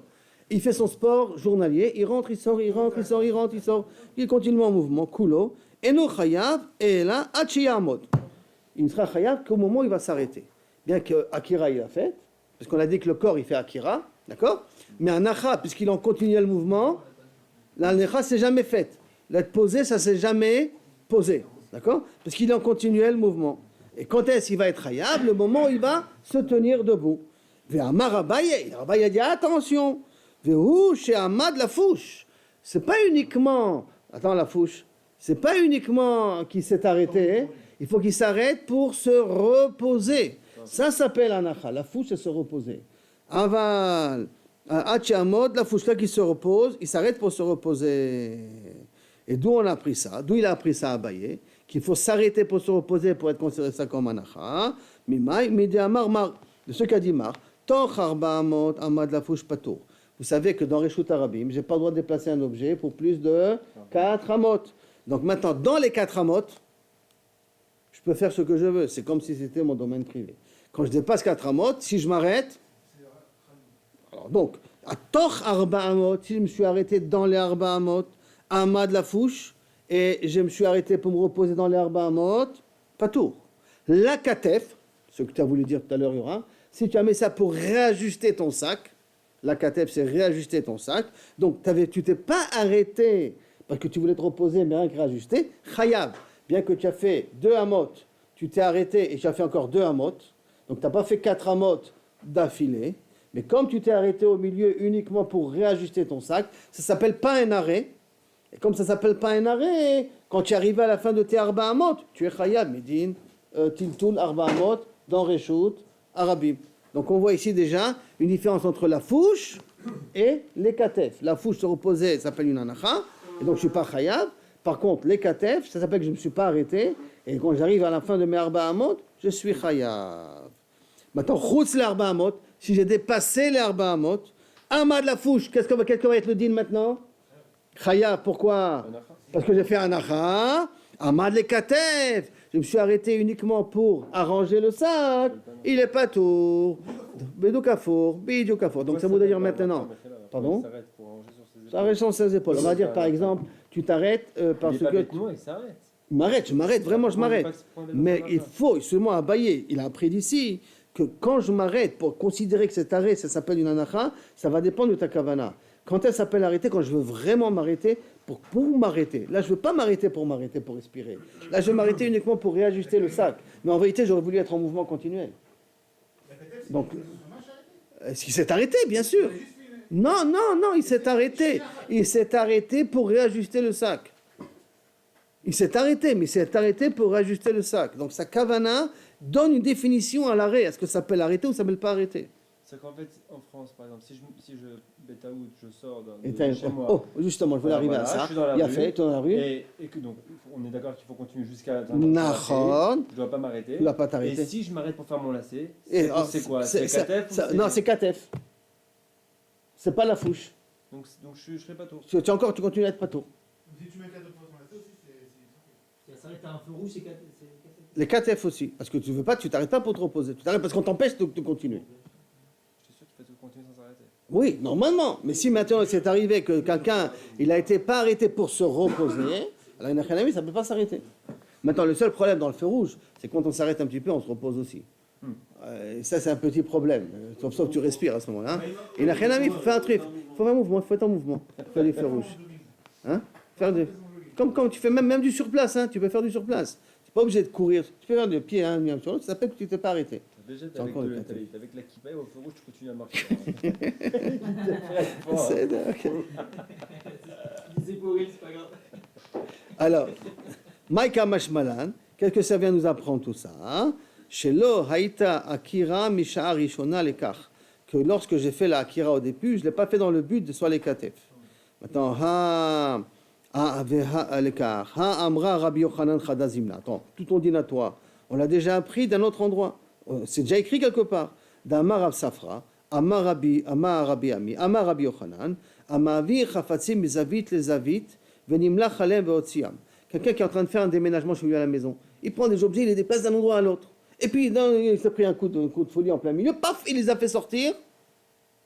Il fait son sport journalier, il rentre, il sort, il rentre, il sort, il rentre, il sort. Il est continuellement en mouvement, kulo. Eno chayav et là achiyamod. Il ne sera chayav qu'au moment où il va s'arrêter. Bien que Akira il a fait, parce qu'on a dit que le corps il fait Akira, d'accord? Mais un nacha, puisqu'il en continue le mouvement, la nacha c'est jamais fait. L'être posé, ça s'est jamais posé, d'accord? Parce qu'il est en continuel mouvement. Et quand est-ce qu'il va être Chayav? Le moment où il va se tenir debout. Ve'amar Abaye, Abaye a dit attention, ve'hu she'amad la fouche. C'est pas uniquement, attends la fouche, c'est pas uniquement qu'il s'est arrêté, hein. Il faut qu'il s'arrête pour se reposer. Ça s'appelle anacha. La fouche, c'est se reposer. Aval, Hachamod, la fouche là qui se repose, il s'arrête pour se reposer. Et d'où on a appris ça? D'où il a appris ça à Abaye? Qu'il faut s'arrêter pour se reposer pour être considéré ça comme anacha. Mimai, midi amar mar. De ce qu'a dit Mar, toch arba amot, amad la fouche patour. Vous savez que dans Reshut Arabim, je n'ai pas le droit de déplacer un objet pour plus de 4 amot. Donc maintenant, dans les 4 amot, je peux faire ce que je veux. C'est comme si c'était mon domaine privé. Quand je dépasse 4 amot, si je m'arrête, alors donc, à toch arba amot, si je me suis arrêté dans les arba amot, amad la fouche, et je me suis arrêté pour me reposer dans les arba amot, patour. La katef, ce que tu as voulu dire tout à l'heure, Yura, si tu as mis ça pour réajuster ton sac, la katef, c'est réajuster ton sac. Donc, tu t'es pas arrêté parce que tu voulais te reposer, mais rien que réajuster. Chayav, bien que tu as fait 2 amot, tu t'es arrêté et tu as fait encore 2 amot. Donc, tu n'as pas fait 4 amot d'affilée. Mais comme tu t'es arrêté au milieu uniquement pour réajuster ton sac, ça ne s'appelle pas un arrêt. Et comme ça ne s'appelle pas un arrêt, quand tu arrives à la fin de tes arba amot, tu es chayav, midin, tiltul arba amot, dans Reshut Arabim. Donc on voit ici déjà une différence entre la fouche et les katef. La fouche se reposer, ça s'appelle une anacha, et donc je ne suis pas chayav. Par contre, les katef, ça s'appelle que je ne me suis pas arrêté, et quand j'arrive à la fin de mes arba amot, je suis chayav. Maintenant, chutz les arba amot, si j'ai dépassé les arba amot, amad la fouche, qu'est-ce que va être le din maintenant? Chayav, pourquoi? Parce que j'ai fait anacha, amad les katef. Je me suis arrêté uniquement pour arranger le sac, il est pas tout. Bidoukafour. Donc ça veut dire maintenant. Pardon? Ça s'arrête sur ses épaules. On va dire par exemple, tu t'arrêtes parce que. Je m'arrête, vraiment je m'arrête. Mais il faut, seulement Abaye, il a appris d'ici que quand je m'arrête pour considérer que cet arrêt, ça s'appelle une anacha, ça va dépendre de ta kavana. Quand elle s'appelle arrêter, quand je veux vraiment m'arrêter, pour m'arrêter. Là, je ne veux pas m'arrêter pour respirer. Là, je veux m'arrêter uniquement pour réajuster le sac. Mais en vérité, j'aurais voulu être en mouvement continuel. Donc, est-ce qu'il s'est arrêté? Bien sûr. Non, il s'est arrêté. Il s'est arrêté pour réajuster le sac. Il s'est arrêté, mais il s'est arrêté pour réajuster le sac. Donc, sa kavana donne une définition à l'arrêt. Est-ce que ça s'appelle arrêter ou ça ne s'appelle pas arrêter? C'est qu'en fait, en France, par exemple, si je bêtaout, je sors de chez moi. Oh, justement, je voulais arriver à ça. Il a fait, tu es dans la rue. Et que donc, on est d'accord qu'il faut continuer jusqu'à. Nahon. Je ne dois pas m'arrêter. Tu ne dois pas t'arrêter. Et si je m'arrête pour faire mon lacet, c'est quoi? C'est katef? Non, c'est katef. C'est pas la fouche. Donc je serai pas tour. Tu continues à être pas tour. Si tu mets 4 fois sur la tête aussi, c'est. Ça s'arrête à un feu rouge, c'est 4. Les katef aussi. Parce que tu veux pas, tu t'arrêtes pas pour te reposer. Tu t'arrêtes parce qu'on t'empêche de continuer. Continuer sans s'arrêter. Oui, normalement. Mais si maintenant c'est arrivé que quelqu'un, il a été pas arrêté pour se reposer, alors une achanami, ça ne peut pas s'arrêter. Maintenant, le seul problème dans le feu rouge, c'est quand on s'arrête un petit peu, on se repose aussi. Et ça, c'est un petit problème. Sauf que tu respires à ce moment-là. Et une achanami, il faut faire un truc. Il faut un mouvement, il faut être en mouvement. Faire du feu rouge. Hein? Comme tu fais même du surplace, hein? Tu peux faire du surplace. Tu n'es pas obligé de courir. Tu peux faire du pied, hein, sur l'autre, ça s'appelle que tu ne t'es pas arrêté. Déjà, avec la kippa au feu rouge, tu continues à marcher. C'est d'accord. Les épaules, c'est pas grave. Alors, Maïka Mashmalan, qu'est-ce que ça vient nous apprendre tout ça? Shelo Haïta Akira Misha Rishona Lekach. Que lorsque j'ai fait la Akira au début, je ne l'ai pas fait dans le but de soit les katef. Maintenant, Lekach. Amra Rabbi Yochanan Chadazimna. Attends, tout on dit à toi. On l'a déjà appris d'un autre endroit. C'est déjà écrit quelque part. D'Amar Rav Safra, Amar Rabbi Ami, Amar Rabbi Yochanan, Amavi Chafatzim Mizavit Lezavit, Venimla Chalem Veotziam. Quelqu'un qui est en train de faire un déménagement chez lui à la maison. Il prend des objets, il les déplace d'un endroit à l'autre. Et puis, il s'est pris un coup de folie en plein milieu, paf, il les a fait sortir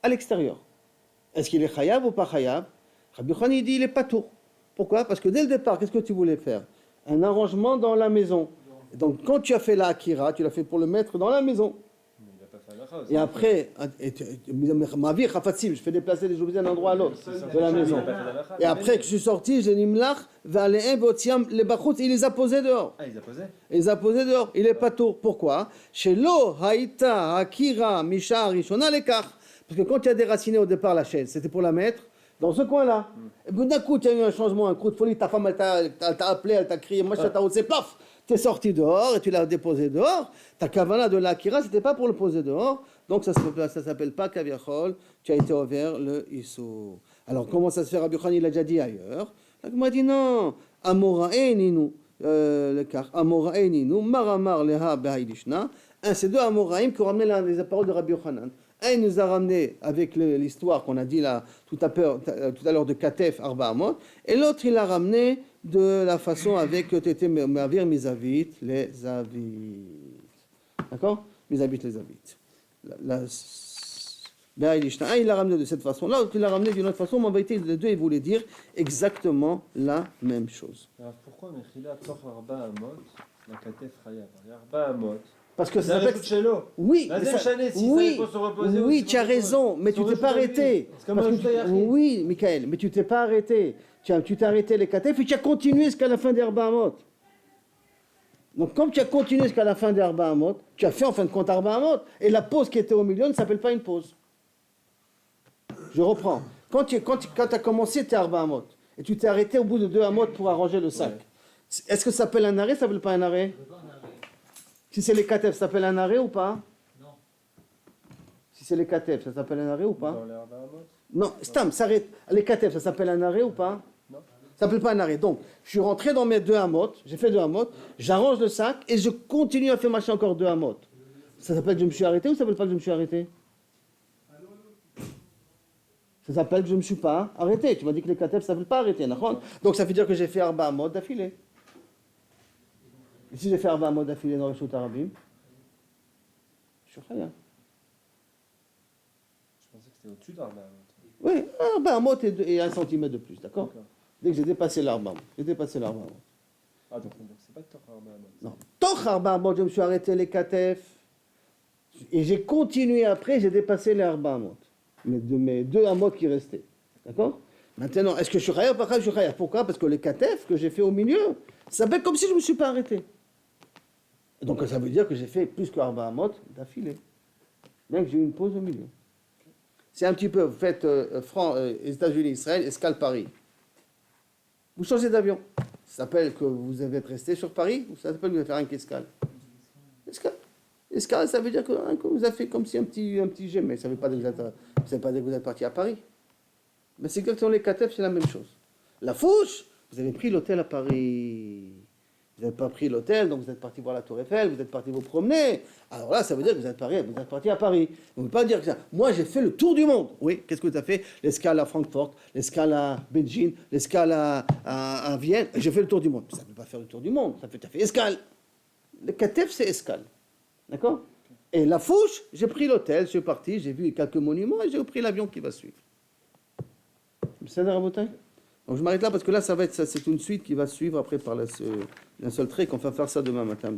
à l'extérieur. Est-ce qu'il est chayav ou pas chayav? Rabbi Yochanan, il dit, il est pas tour. Pourquoi? Parce que dès le départ, qu'est-ce que tu voulais faire? Un arrangement dans la maison. Donc, quand tu as fait la Akira, tu l'as fait pour le mettre dans la maison. Mais il n'a pas fait un halakha aussi. Et après, ma vie, Khafatsim, je fais déplacer les objets d'un endroit à l'autre de la maison. Et après que je suis sorti, j'ai dit Mlach, les Bachout, il les a posés dehors. Ah, ils a posé. Il les a posés dehors. Il est pas tôt. Pourquoi? Chez Lo, Haïta, Akira, Misha, Rishona, l'écart. Parce que quand tu as déraciné au départ la chaise, c'était pour la mettre dans ce coin-là. Et puis d'un coup, tu as eu un changement, un coup de folie, ta femme, elle t'a appelé, elle t'a crié, moi je t'ai haussé, paf, tu es sorti dehors et tu l'as déposé dehors. Ta kavana de l'akira, c'était pas pour le poser dehors. Donc ça s'appelle pas kaviachol, tu as été ouvert le issou. Alors comment ça se fait? Rabbi Yochanan, il l'a déjà dit ailleurs. Donc m'a dit non, amoraeninu, le car amoraeninu, maramar leha behaïdishna. C'est deux amoraïm qui ont ramené les paroles de Rabbi Yochanan. Un nous a ramené avec l'histoire qu'on a dit là tout à l'heure de Katef Arba Amot, et l'autre il l'a ramené de la façon avec Tété Mavir Mizavit les Avit. D'accord? Mizavit les Avit. Un il l'a ramené de cette façon, l'autre il l'a ramené d'une autre façon, mais en vérité les deux ils voulaient dire exactement la même chose. Alors pourquoi Mechila Toch Arba Amot, la Katef Chayav? Arba Amot. Parce que ça s'appelle. Oui, oui, tu as raison, mais tu t'es pas arrêté. Oui, Michael, mais tu t'es pas arrêté. Tu t'es arrêté les katef et tu as continué jusqu'à la fin des Arba Amot. Donc, comme tu as continué jusqu'à la fin des Arba Amot, tu as fait en fin de compte Arba Amot, et la pause qui était au milieu ne s'appelle pas une pause. Je reprends. Quand tu as commencé tes Arba Amot, et tu t'es arrêté au bout de 2 Amot pour arranger le sac, est-ce que ça s'appelle un arrêt, ça s'appelle pas un arrêt? Si c'est les katef, ça s'appelle un arrêt ou pas? Non. Si c'est les katef, ça s'appelle un arrêt ou pas? Dans les Arba Amot? Non, Stam, s'arrête. Les katef, ça s'appelle un arrêt ou pas? Non. Ça s'appelle pas un arrêt. Donc, je suis rentré dans mes 2 amot, j'ai fait 2 amot, j'arrange le sac et je continue à faire marcher encore 2 amot. Ça s'appelle que je me suis arrêté ou ça s'appelle pas que je me suis arrêté? Ça s'appelle que je ne me suis pas arrêté. Tu m'as dit que les katef, ça ne s'appelle pas arrêter. Donc, ça veut dire que j'ai fait Arba amot d'affilée. Et si j'ai fait Arba amot d'affilée dans le Reshut Arabim, je suis rien. Je pensais que c'était au-dessus d'Arba Amot. Oui, Arba amot et 1 centimètre de plus, d'accord? Dès que j'ai dépassé l'Arba amot. J'ai dépassé l'Arba amot. Ah, donc c'est pas Toch Arba Amot. Non. Toch Arba amot, je me suis arrêté les katef. Et j'ai continué après, j'ai dépassé les Arba amot. Mes 2 amot qui restaient. D'accord? Maintenant, est-ce que je suis khayar? Pas je suis khayar. Pourquoi? Parce que les katef que j'ai fait au milieu, ça fait comme si je ne me suis pas arrêté. Donc ça veut dire que j'ai fait plus que Arba amot d'affilée. Même que j'ai eu une pause au milieu. C'est un petit peu, vous faites États-Unis, Israël, escale Paris. Vous changez d'avion. Ça s'appelle que vous êtes resté sur Paris ou ça s'appelle que vous avez fait rien qu'escale? Escale. Escale, ça veut dire que vous avez fait comme si un petit jet, mais ça ne veut pas dire que vous êtes parti à Paris. Mais c'est exactement les katef, c'est la même chose. La fouche, vous avez pris l'hôtel à Paris. Vous n'avez pas pris l'hôtel, donc vous êtes parti voir la Tour Eiffel, vous êtes parti vous promener. Alors là, ça veut dire que vous êtes parti à Paris. On ne peut pas dire que ça. Moi, j'ai fait le tour du monde. Oui, qu'est-ce que tu as fait? L'escale à Francfort, l'escale à Beijing, l'escale à Vienne. J'ai fait le tour du monde. Ça ne peut pas faire le tour du monde. Tu as fait escale. Le katef, c'est escale. D'accord? Et la fouche, j'ai pris l'hôtel, je suis parti, j'ai vu quelques monuments et j'ai pris l'avion qui va suivre. C'est un rabotin? Donc je m'arrête là parce que là, c'est une suite qui va suivre après par un seul trait qu'on va faire ça demain matin.